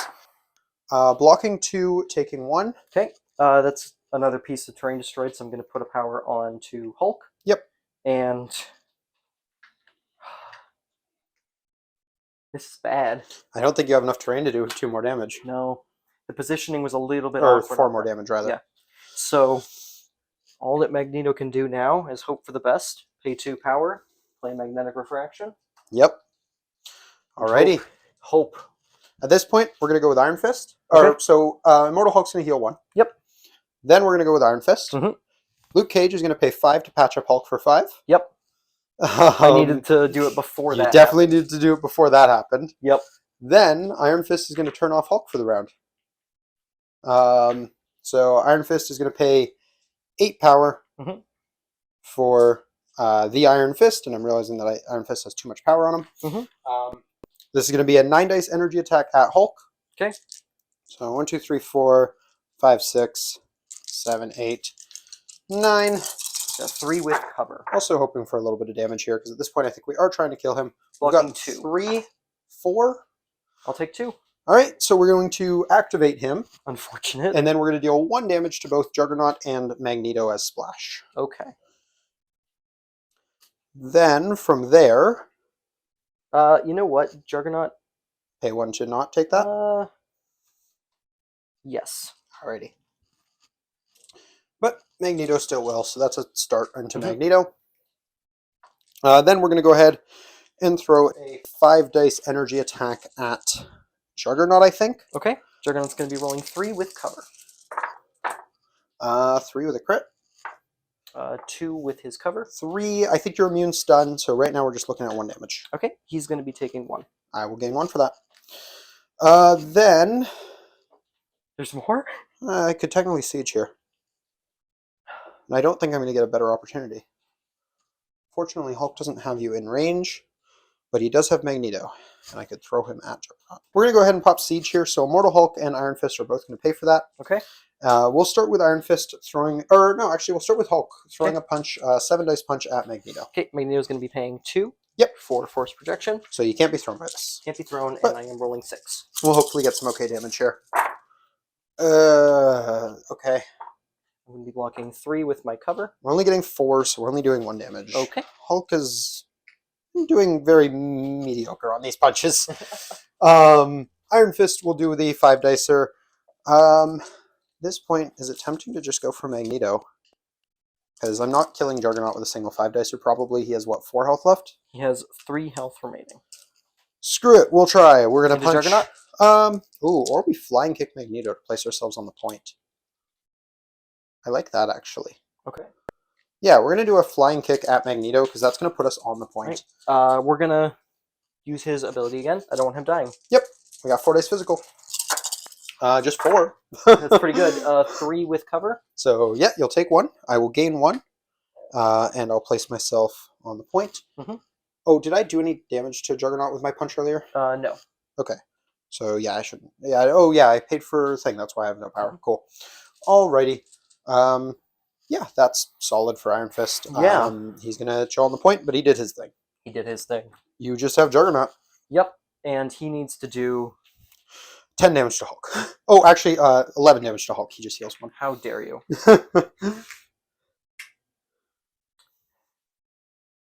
Blocking 2, taking 1. Okay, that's another piece of terrain destroyed, so I'm going to put a power on to Hulk. Yep. And This is bad. I don't think you have enough terrain to do 2 more damage. No. The positioning was a little bit Or awkward. 4 more damage, rather. Yeah. So, all that Magneto can do now is hope for the best. Pay 2 power. Play Magnetic Refraction. Yep. Alrighty. Hope. At this point, we're going to go with Iron Fist. Okay. So, Immortal Hulk's going to heal 1. Yep. Then we're going to go with Iron Fist. Mhm. Luke Cage is going to pay 5 to patch up Hulk for 5. Yep. I needed to do it before that. You definitely needed to do it before that happened. Yep. Then Iron Fist is going to turn off Hulk for the round. So Iron Fist is going to pay 8 power Mhm. for the Iron Fist, and I'm realizing that Iron Fist has too much power on him. Mhm. This is going to be a 9 dice energy attack at Hulk. Okay. So 1, 2, 3, 4, 5, 6, 7, 8, 9. Got 3 with cover. Also hoping for a little bit of damage here, because at this point I think we are trying to kill him. We've Blocking got 2. 3, 4. I'll take 2. All right, so we're going to activate him, Unfortunate. and then we're going to deal 1 damage to both Juggernaut and Magneto as splash. Okay. Then from there, You know what? Juggernaut? pay 1 to not take that. Yes. Alrighty. But Magneto still will, so that's a start into Mhm. Magneto. Then we're going to go ahead and throw a 5 dice energy attack at Juggernaut, I think. Okay. Juggernaut's going to be rolling 3 with cover. 3 with a crit. 2 with his cover. 3, I think your immune stun, so right now we're just looking at 1 damage. Okay. He's going to be taking 1. I will gain 1 for that. Then There's more? I could technically siege here. And I don't think I'm going to get a better opportunity. Fortunately, Hulk doesn't have you in range, but he does have Magneto, and I could throw him at Juggernaut. We're going to go ahead and pop siege here, so Immortal Hulk and Iron Fist are both going to pay for that. Okay. We'll start with Iron Fist throwing, or no, actually we'll start with Hulk throwing a punch, 7 dice punch at Magneto. Okay, Magneto's going to be paying 2. Yep. For force projection. So you can't be thrown by this. Can't be thrown, But and I am rolling 6. we'll hopefully get some okay damage here. Okay. I'm going to be blocking 3 with my cover. We're only getting 4, so we're only doing 1 damage. Okay. Hulk is doing very mediocre on these punches. Iron Fist will do the 5 dicer. This point, is it tempting to just go for Magneto? Because I'm not killing Juggernaut with a single 5 dicer. Probably he has, what, 4 health left? He has 3 health remaining. Screw it, we'll try. We're going to Into punch. Juggernaut? Or we flying kick Magneto to place ourselves on the point. I like that, actually. Okay. Yeah, we're going to do a flying kick at Magneto, because that's going to put us on the point. Right. We're going to use his ability again. I don't want him dying. Yep, we got 4 dice physical. Just 4. That's pretty good. 3 with cover. So, yeah, you'll take 1. I will gain 1. And I'll place myself on the point. Mm-hmm. Oh, did I do any damage to Juggernaut with my punch earlier? No. Okay. So, yeah, I shouldn't. Yeah. Oh, yeah, I paid for a thing. That's why I have no power. Cool. Alrighty. Yeah, that's solid for Iron Fist. Yeah. He's going to chill on the point, but he did his thing. He did his thing. You just have Juggernaut. Yep. And he needs to do... 10 damage to Hulk. Oh, actually, 11 damage to Hulk. He just heals 1. How dare you?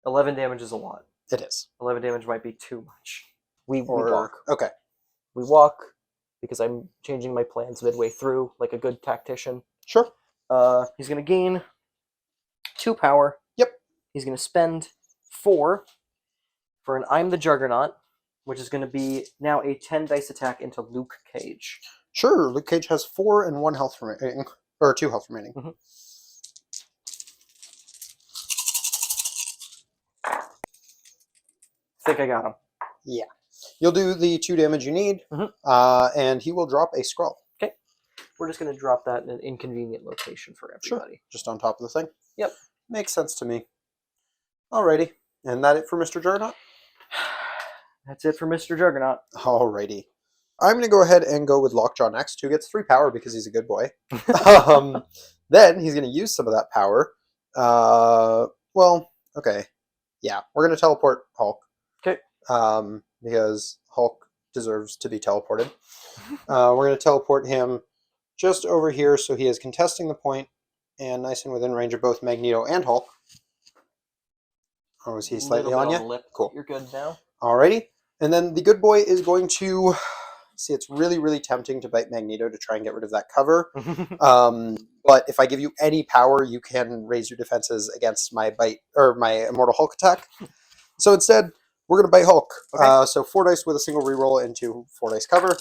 11 damage is a lot. It is. 11 damage might be too much. We walk. Okay. We walk because I'm changing my plans midway through, like a good tactician. Sure. He's going to gain 2 power. Yep. He's going to spend 4 for an I'm the Juggernaut, which is going to be now a 10 dice attack into Luke Cage. Sure. Luke Cage has 4 and 1 health remaining. Or 2 health remaining. Mm-hmm. I think I got him. Yeah. You'll do the 2 damage you need, and he will drop a scroll. Okay. We're just going to drop that in an inconvenient location for everybody. Sure. Just on top of the thing? Yep. Makes sense to me. Alrighty. And that it for Mr. Juggernaut? That's it for Mr. Juggernaut. Alrighty. I'm going to go ahead and go with Lockjaw next, who gets 3 power because he's a good boy. Then he's going to use some of that power. Well, okay. Yeah, we're going to teleport Hulk. Okay. Because Hulk deserves to be teleported. We're going to teleport him just over here so he is contesting the point and nice and within range of both Magneto and Hulk. Oh, is he slightly on you? Lip. Cool. You're good now. Alrighty. And then the good boy is going to see. It's really, really tempting to bite Magneto to try and get rid of that cover. But if I give you any power, you can raise your defenses against my bite or my Immortal Hulk attack. So instead, we're going to bite Hulk. Okay. So 4 dice with a single reroll into 4 dice cover.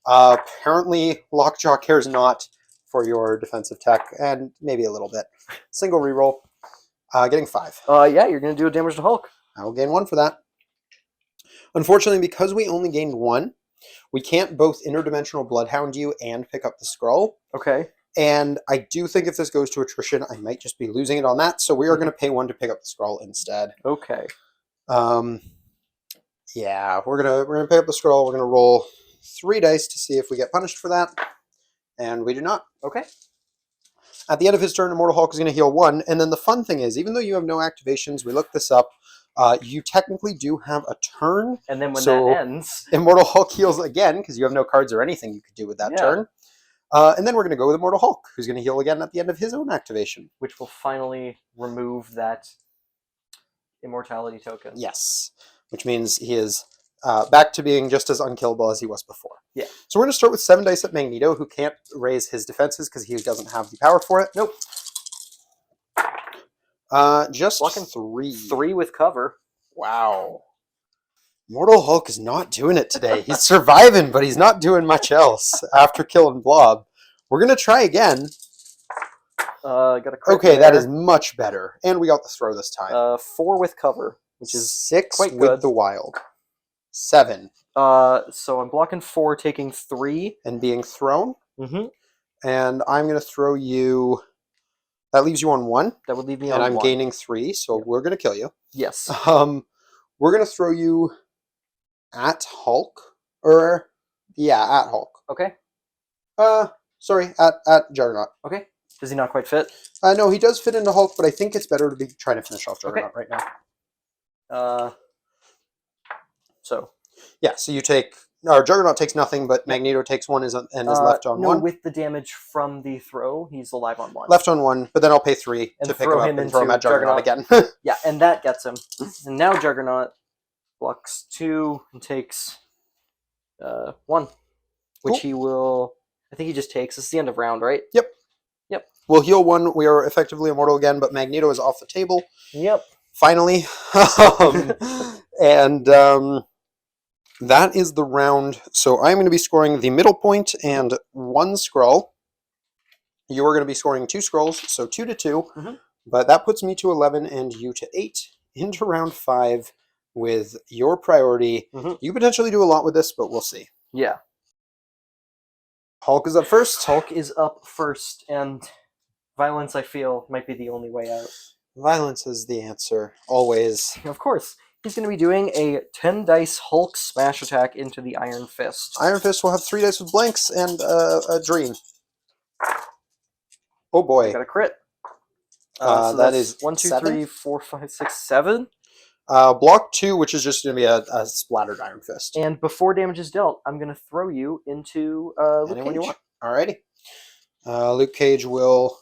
Apparently, Lockjaw cares not for your defensive tech, and maybe a little bit. Single reroll, getting 5. Yeah, you're going to do a damage to Hulk. I will gain 1 for that. Unfortunately, because we only gained 1, we can't both interdimensional bloodhound you and pick up the scroll. Okay. And I do think if this goes to attrition, I might just be losing it on that. So we are going to pay 1 to pick up the scroll instead. Okay. Yeah, we're gonna pick up the scroll. We're gonna roll 3 dice to see if we get punished for that, and we do not. Okay. At the end of his turn, Immortal Hulk is going to heal 1, and then the fun thing is, even though you have no activations, we looked this up, you technically do have a turn. And then when So that ends, Immortal Hulk heals again, because you have no cards or anything you could do with that turn. And then we're going to go with Immortal Hulk, who's going to heal again at the end of his own activation. which will finally remove that immortality token. Yes, which means he is back to being just as unkillable as he was before. Yeah. So we're going to start with 7 dice at Magneto, who can't raise his defenses because he doesn't have the power for it. Nope. Just Blocking 3. 3 with cover. Wow. Immortal Hulk is not doing it today. He's surviving, but he's not doing much else after killing Blob. We're going to try again. Got a crit Okay, there. that is much better. And we got the throw this time. 4 with cover, which is 6 quite with good. the wild. 7. So I'm blocking 4, taking 3. And being thrown. Mm-hmm. And I'm going to throw you... That leaves you on 1. That would leave me And on I'm 1. gaining 3, so Yep. we're going to kill you. Yes. We're going to throw you at Hulk. At Hulk. Okay. Sorry, at Juggernaut. Okay. Does he not quite fit? No, he does fit into Hulk, but I think it's better to be trying to finish off Juggernaut right now. So. Yeah, so you take... Or Juggernaut takes nothing, but Magneto takes 1 and is left on 1. with the damage from the throw, he's alive on 1. Left on 1, but then I'll pay 3 And to pick throw him up him and throw him into at Juggernaut again. Yeah, and that gets him. And now Juggernaut blocks 2 and takes 1, which Cool. he will... I think he just takes. This is the end of round, right? Yep. We'll heal 1. We are effectively immortal again, but Magneto is off the table. Yep. Finally. And that is the round. So I'm going to be scoring the middle point and 1 scroll. You are going to be scoring 2 scrolls, so 2 to 2. Mhm. But that puts me to 11 and you to 8 into round 5 with your priority. Mhm. You could potentially do a lot with this, but we'll see. Yeah. Hulk is up first. Hulk is up first, and violence, I feel, might be the only way out. Violence is the answer, always. Of course. He's going to be doing a 10 dice Hulk smash attack into the Iron Fist. Iron Fist will have 3 dice with blanks and a dream. Oh boy. Got a crit. That that's is 1, 2, 7? 3, 4, 5, 6, 7. Block 2, which is just going to be a splattered Iron Fist. And before damage is dealt, I'm going to throw you into Luke Anyone Cage. you want. Alrighty. Luke Cage will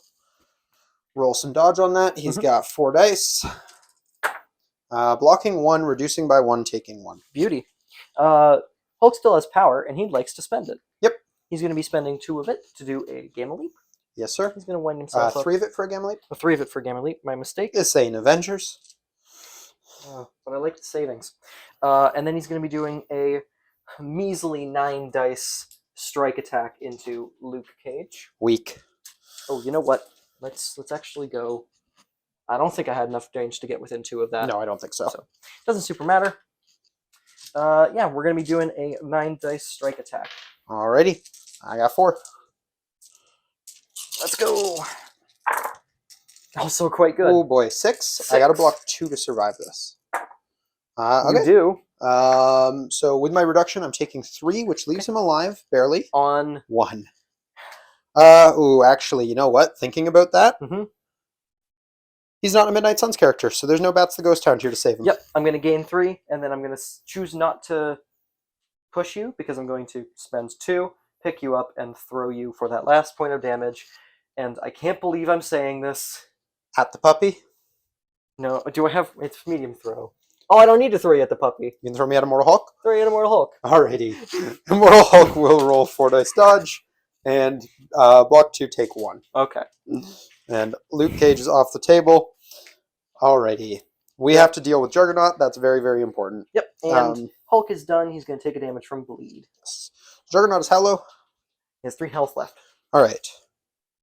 roll some dodge on that. He's got 4 dice. Blocking 1, reducing by 1, taking 1. Beauty. Hulk still has power, and he likes to spend it. Yep. He's going to be spending 2 of it to do a Gamma Leap. Yes, sir. He's going to wind himself up. 3 of it for a Gamma Leap. 3 of it for Gamma Leap. My mistake. Is saying Avengers. But I like the savings. And then he's going to be doing a measly 9 dice strike attack into Luke Cage. Weak. Oh, you know what? Let's actually go. I don't think I had enough range to get within 2 of that. No, I don't think so. Doesn't super matter. Yeah, we're going to be doing a 9 dice strike attack. Alrighty. I got 4. Let's go. Also quite good. Oh boy, 6. I got to block 2 to survive this. Okay. You do. So with my reduction, I'm taking 3, which leaves him alive, barely. On 1. Actually, you know what? Thinking about that, he's not a Midnight Suns character, so there's no Bats the Ghost Hound here to save him. Yep, I'm going to gain 3, and then I'm going to choose not to push you, because I'm going to spend 2, pick you up, and throw you for that last point of damage. And I can't believe I'm saying this. At the puppy? No, do I have... It's medium throw. Oh, I don't need to throw you at the puppy. You can throw me at Immortal Hulk? Throw you at Immortal Hulk. Alrighty. Immortal Hulk will roll 4 dice dodge, and block 2, take 1. Okay. And Luke Cage is off the table. Alrighty. We have to deal with Juggernaut. That's very, very important. Yep. And Hulk is done. He's going to take a damage from bleed. Juggernaut is how low? He has 3 health left. Alright.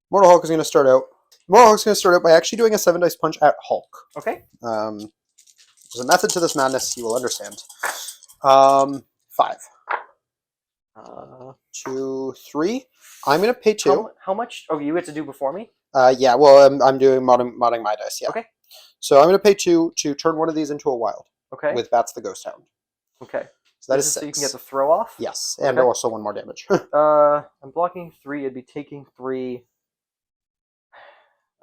Immortal Hulk is going to start out. Immortal Hulk is going to start out by actually doing a 7 dice punch at Hulk. Okay. There's a method to this madness. You will understand. 5. 2, 3. I'm going to pay 2. How much? Oh, you get to do before me? Yeah, well, I'm doing modding my dice, yeah. Okay. So I'm going to pay 2 to turn one of these into a wild. Okay. With Bats the Ghost Hound. Okay. So that this is 6. so you can get the throw off? Yes, and Okay. also 1 more damage. I'm blocking 3. I'd be taking 3.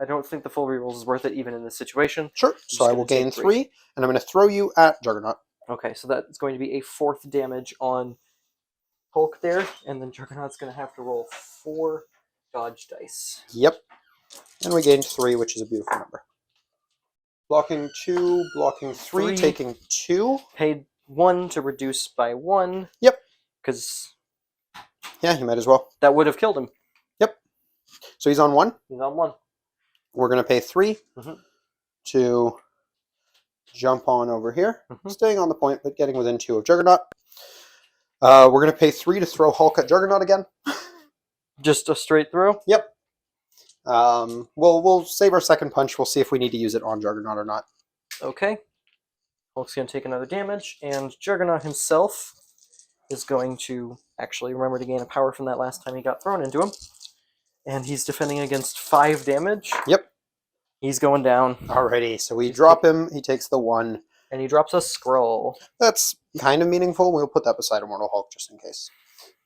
I don't think the full rerolls is worth it even in this situation. Sure. So I will gain 3, and I'm going to throw you at Juggernaut. Okay, so that's going to be a 4th damage on Hulk there, and then Juggernaut's going to have to roll 4 dodge dice. Yep. And we gained 3, which is a beautiful number. Blocking 2, blocking 3, taking 2. Paid 1 to reduce by 1. Yep. Because yeah, you might as well. That would have killed him. Yep. So he's on 1. He's on 1. We're going to pay 3 to jump on over here. Staying on the point, but getting within 2 of Juggernaut. We're going to pay 3 to throw Hulk at Juggernaut again. Just a straight throw? Yep. We'll save our second punch. We'll see if we need to use it on Juggernaut or not. Okay. Hulk's going to take another damage, and Juggernaut himself is going to actually remember to gain a power from that last time he got thrown into him. And he's defending against 5 damage. Yep. He's going down. Alrighty, so we drop him. He takes the 1. And he drops a scroll. That's kind of meaningful. We'll put that beside Immortal Hulk just in case.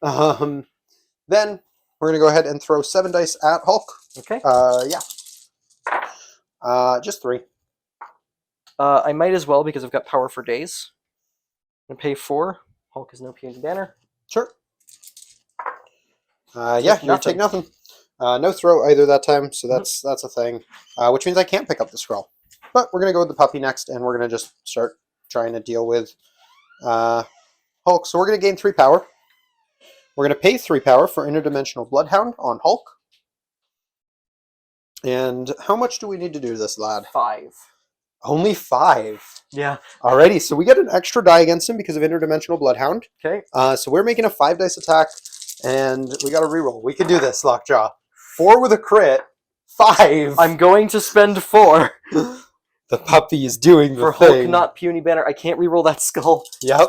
Then we're going to go ahead and throw 7 dice at Hulk. Okay. Yeah. Just 3. I might as well because I've got power for days. I'm going to pay 4. Hulk is no puny banner. Sure. Yeah, you take nothing. No throw either that time, so that's a thing. Which means I can't pick up the scroll. But we're going to go with the puppy next, and we're going to just start trying to deal with Hulk. So we're going to gain 3 power. We're going to pay 3 power for Interdimensional Bloodhound on Hulk. And how much do we need to do this, lad? 5. Only 5. Yeah. Alrighty, so we get an extra die against him because of Interdimensional Bloodhound. Okay. So we're making a 5 dice attack, and we got to reroll. We can do this, Lockjaw. 4 with a crit. 5. I'm going to spend 4. The puppy is doing the for thing. Hulk, not puny banner. I can't reroll that skull. Yep.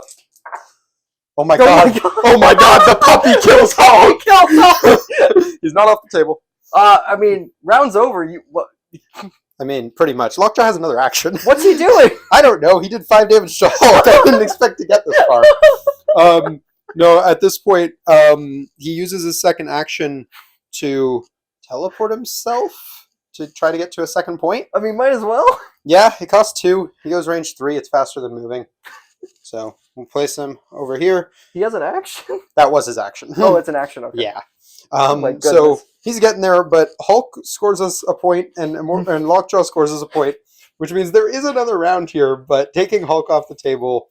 Oh my Oh god. my god. Oh my god, the puppy kills Hulk. He kills Hulk. He's not off the table. I mean, round's over. You what? I mean, pretty much. Lockjaw has another action. What's he doing? I don't know. He did 5 damage to Hulk. I didn't expect to get this far. No, at this point, he uses his second action to teleport himself to try to get to a second point. I mean, might as well. Yeah, it costs 2. He goes range 3. It's faster than moving. So we'll place him over here. He has an action. That was his action. Oh, it's an action. Okay. Yeah. My goodness. So he's getting there, but Hulk scores us a point, and Lockjaw scores us a point, which means there is another round here. But taking Hulk off the table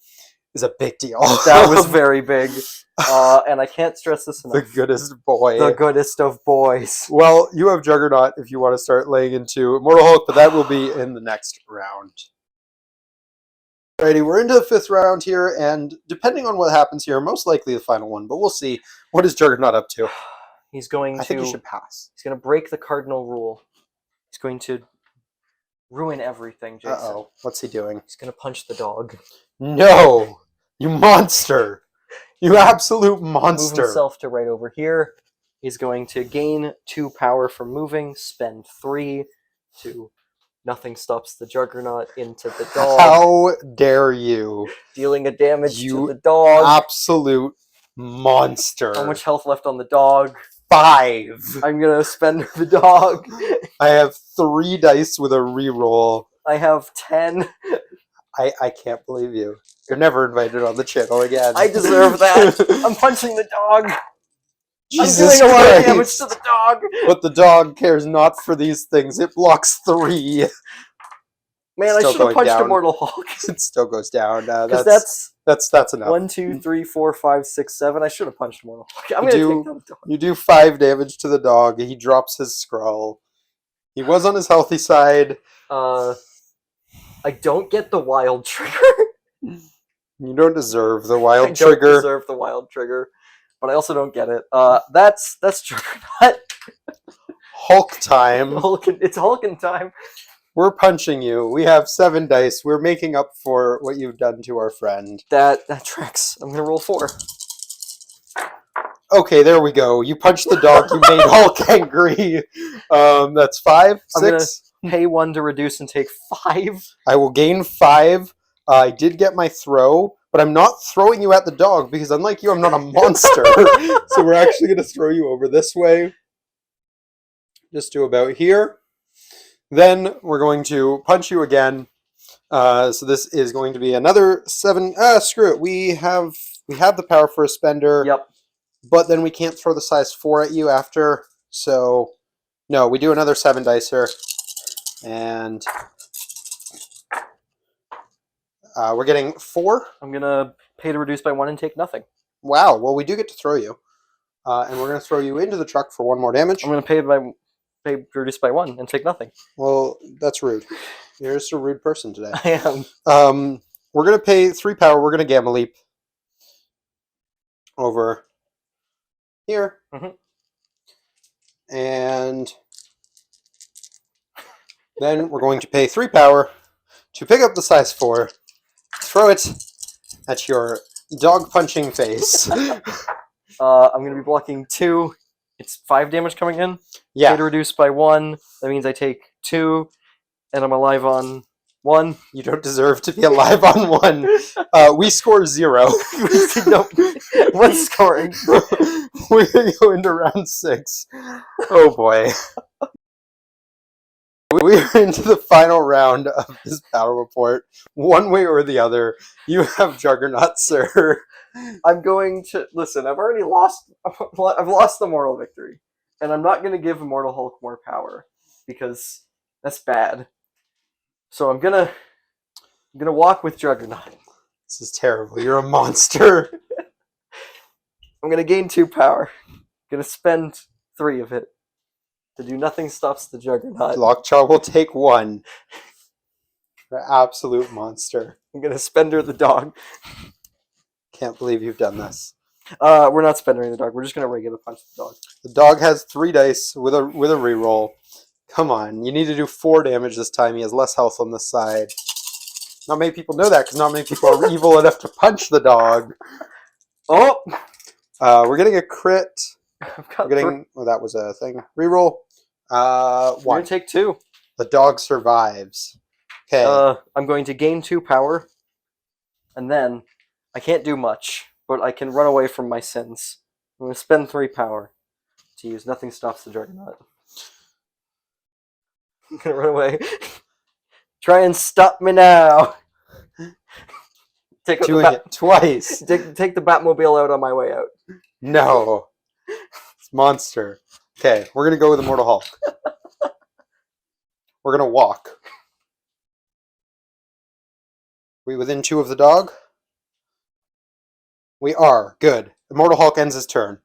is a big deal. That was very big, and I can't stress this enough. The goodest boy. The goodest of boys. Well, you have Juggernaut if you want to start laying into Immortal Hulk, but that will be in the next round. Alrighty, we're into the 5th round here, and depending on what happens here, most likely the final one, but we'll see. What is Juggernaut up to? He's going to. I think he should pass. He's going to break the cardinal rule. He's going to ruin everything, Jason. Uh-oh. What's he doing? He's going to punch the dog. No! You monster! You absolute monster! Move himself to right over here. He's going to gain 2 power for moving, spend 3 to nothing stops the Juggernaut into the dog. How dare you? Dealing a damage You to the dog. Absolute monster. How much health left on the dog? 5. I'm going to spend the dog. I have 3 dice with a reroll. I have 10. I can't believe you. You're never invited on the channel again. I deserve that. I'm punching the dog. Jesus I'm doing a lot of Christ. damage to the dog. But the dog cares not for these things. It blocks 3. Man, I Still should have going punched down. Immortal Hulk. It still goes down. Because That's enough. 1, 2, 3, 4, 5, 6, 7. I should have punched Immortal Hulk. I'm You going to do- take down the dog. You do 5 damage to the dog. He drops his scroll. He was on his healthy side. I don't get the wild trigger. You don't deserve the I wild don't trigger. deserve the wild trigger, but I also don't get it. That's Juggernaut. Hulk time. It's Hulkin time. We're punching you. We have 7 dice. We're making up for what you've done to our friend. That tracks. I'm gonna roll 4. Okay, there we go. You punched the dog. You made Hulk angry. That's 5, I'm gonna 6. pay 1 to reduce and take 5. I will gain 5. I did get my throw, but I'm not throwing you at the dog because unlike you, I'm not a monster. So we're actually going to throw you over this way. Just to about here. Then we're going to punch you again. So this is going to be another 7. Screw it. We have the power for a spender. Yep. But then we can't throw the size 4 at you after. So no, we do another 7 dicer. And we're getting 4. I'm gonna pay to reduce by 1 and take nothing. Wow. Well, we do get to throw you. And we're going to throw you into the truck for 1 more damage. I'm gonna pay to reduce by 1 and take nothing. Well, that's rude. You're just a rude person today. I am. We're going to pay 3 power. We're going to Gamma Leap over here. Mhm. And then we're going to pay 3 power to pick up the size 4, throw it at your dog punching face. I'm gonna be blocking 2. It's 5 damage coming in. Pay Yeah, to reduce by 1. That means I take 2, and I'm alive on 1. you don't deserve to be alive on 1. We score 0. Nope. 1 scoring. We're going to go into round 6. Oh boy. We're into the final round of this battle report. One way or the other, you have Juggernaut, sir. I'm going to listen. I've already lost. I've lost the moral victory, and I'm not going to give Immortal Hulk more power because that's bad. So I'm gonna walk with Juggernaut. This is terrible. You're a monster. I'm gonna gain 2 power. Gonna spend 3 of it to do nothing stops the Juggernaut. Lockjaw will take 1. You're an absolute monster. I'm gonna spender the dog. Can't believe you've done this. We're not spendering the dog. We're just gonna regular punch the dog. The dog has 3 dice with a reroll. Come on, you need to do 4 damage this time. He has less health on this side. Not many people know that because not many people are evil enough to punch the dog. Oh, We're getting a crit. I've got We're getting. Oh, that was a thing. Reroll. We're 1. gonna take 2. The dog survives. Okay. I'm going to gain 2 power, and then I can't do much, but I can run away from my sins. I'm gonna spend 3 power to use nothing stops the Juggernaut. I'm gonna run away. Try and stop me now. Take Doing it twice. Take the Batmobile out on my way out. No. It's monster. Okay, we're gonna go with Immortal Hulk. We're gonna walk. We within 2 of the dog? We are. Good. Immortal Hulk ends his turn.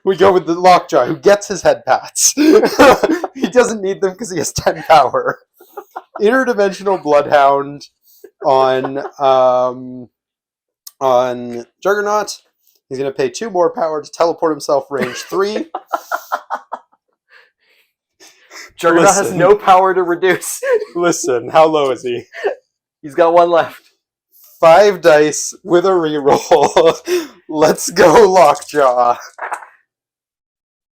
We go with the Lockjaw, who gets his head pats. He doesn't need them because he has 10 power. Interdimensional Bloodhound on Juggernaut. He's going to pay 2 more power to teleport himself range 3. Juggernaut has Listen. no power to reduce. Listen, how low is he? He's got 1 left. 5 dice with a reroll. Let's go, Lockjaw.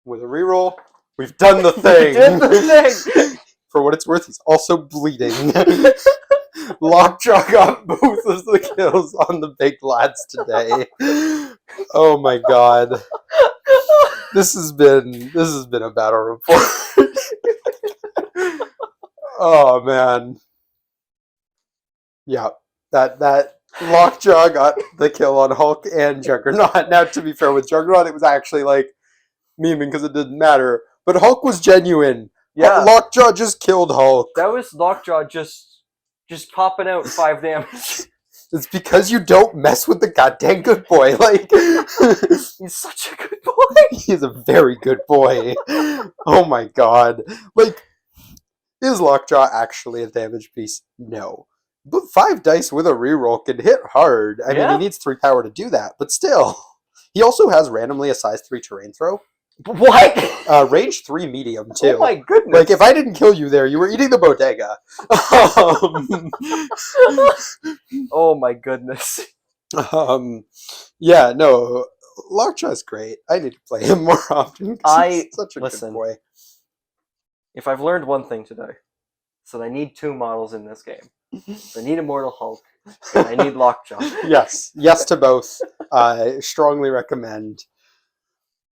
With a reroll, we've done the thing. Did the thing. For what it's worth, he's also bleeding. Lockjaw got both of the kills on the big lads today. Oh my god. This has been a battle report. Oh man. Yeah. That Lockjaw got the kill on Hulk and Juggernaut. Now to be fair with Juggernaut, it was actually like memeing because it didn't matter. But Hulk was genuine. Yeah. Lockjaw just killed Hulk. That was Lockjaw just popping out 5 damage. It's because you don't mess with the goddamn good boy. Like, He's such a good boy. he's a very good boy. Oh my god. Like, is Lockjaw actually a damage piece? No. But 5 dice with a reroll can hit hard. I mean, Yeah. he needs 3 power to do that, but still. He also has randomly a size 3 terrain throw. What? Range 3 medium, too. Oh my goodness. Like, if I didn't kill you there, you were eating the bodega. Oh my goodness. Yeah, no, Lockjaw's great. I need to play him more often. 'Cause he's such a listen. good boy. If I've learned one thing today, so I need 2 models in this game. I need Immortal Hulk, and I need Lockjaw. Yes to both. I strongly recommend.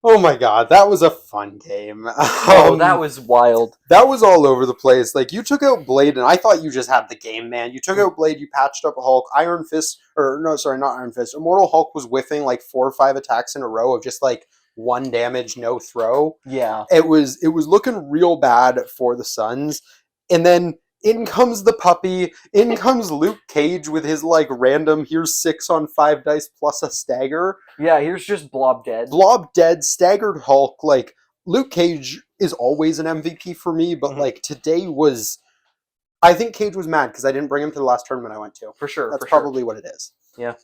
Oh my god, that was a fun game. Oh, that was wild. That was all over the place. Like, you took out Blade, and I thought you just had the game, man. You took out Blade, you patched up Hulk, Iron Fist, or no, sorry, not Iron Fist. Immortal Hulk was whiffing like 4 or 5 attacks in a row of just like 1 damage, no throw. Yeah. It was looking real bad for the Suns. And then in comes the puppy, in comes Luke Cage with his like random, here's 6 on 5 dice plus a stagger. Yeah, here's just Blob dead. Blob dead, staggered Hulk. Like, Luke Cage is always an MVP for me, but like today was, I think Cage was mad because I didn't bring him to the last tournament I went to. For sure. That's probably what it is. Yeah.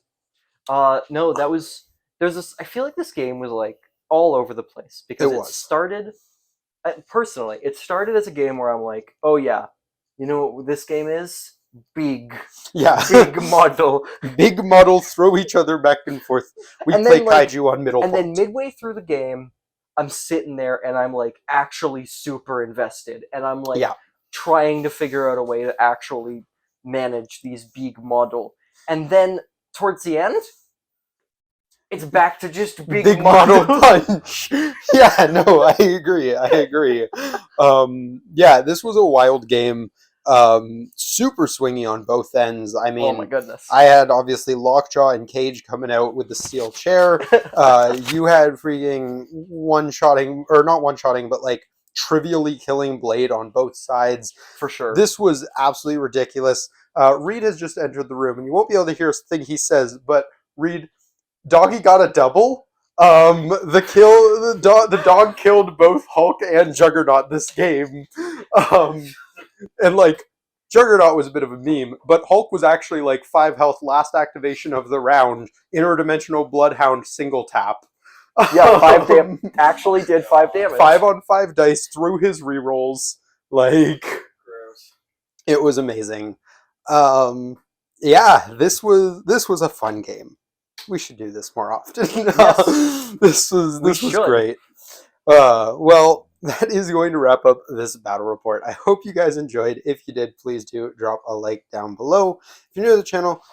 No, that was, there's this, I feel like this game was like all over the place because it started, personally, it started as a game where I'm like, oh yeah, you know what this game is? Big. Yeah. Big model. Big model, throw each other back and forth. We And play then, like, kaiju on middle And point. then midway through the game, I'm sitting there and I'm like actually super invested. And I'm like trying to figure out a way to actually manage these big model. And then towards the end, it's back to just big model punch. Yeah, no, I agree. Yeah, this was a wild game. Super swingy on both ends. I mean, oh my goodness. I had obviously Lockjaw and Cage coming out with the steel chair. You had freaking one-shotting, or not one-shotting, but like trivially killing Blade on both sides. For sure. This was absolutely ridiculous. Reed has just entered the room, and you won't be able to hear a thing he says, but Reed, Doggy got a double. The dog killed both Hulk and Juggernaut this game. And like, Juggernaut was a bit of a meme, but Hulk was actually like 5 health last activation of the round, interdimensional Bloodhound single tap. Yeah, 5 damage. Actually did 5 damage. 5 on 5 dice through his rerolls. Like, gross. It was amazing. Yeah, this was a fun game. We should do this more often. Yes. This was great. Well, that is going to wrap up this battle report. I hope you guys enjoyed. If you did, please do drop a like down below. If you're new to the channel,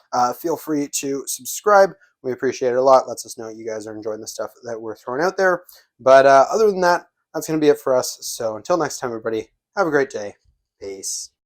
feel free to subscribe. We appreciate it a lot. Lets us know you guys are enjoying the stuff that we're throwing out there. But other than that, that's going to be it for us. So until next time, everybody, have a great day. Peace.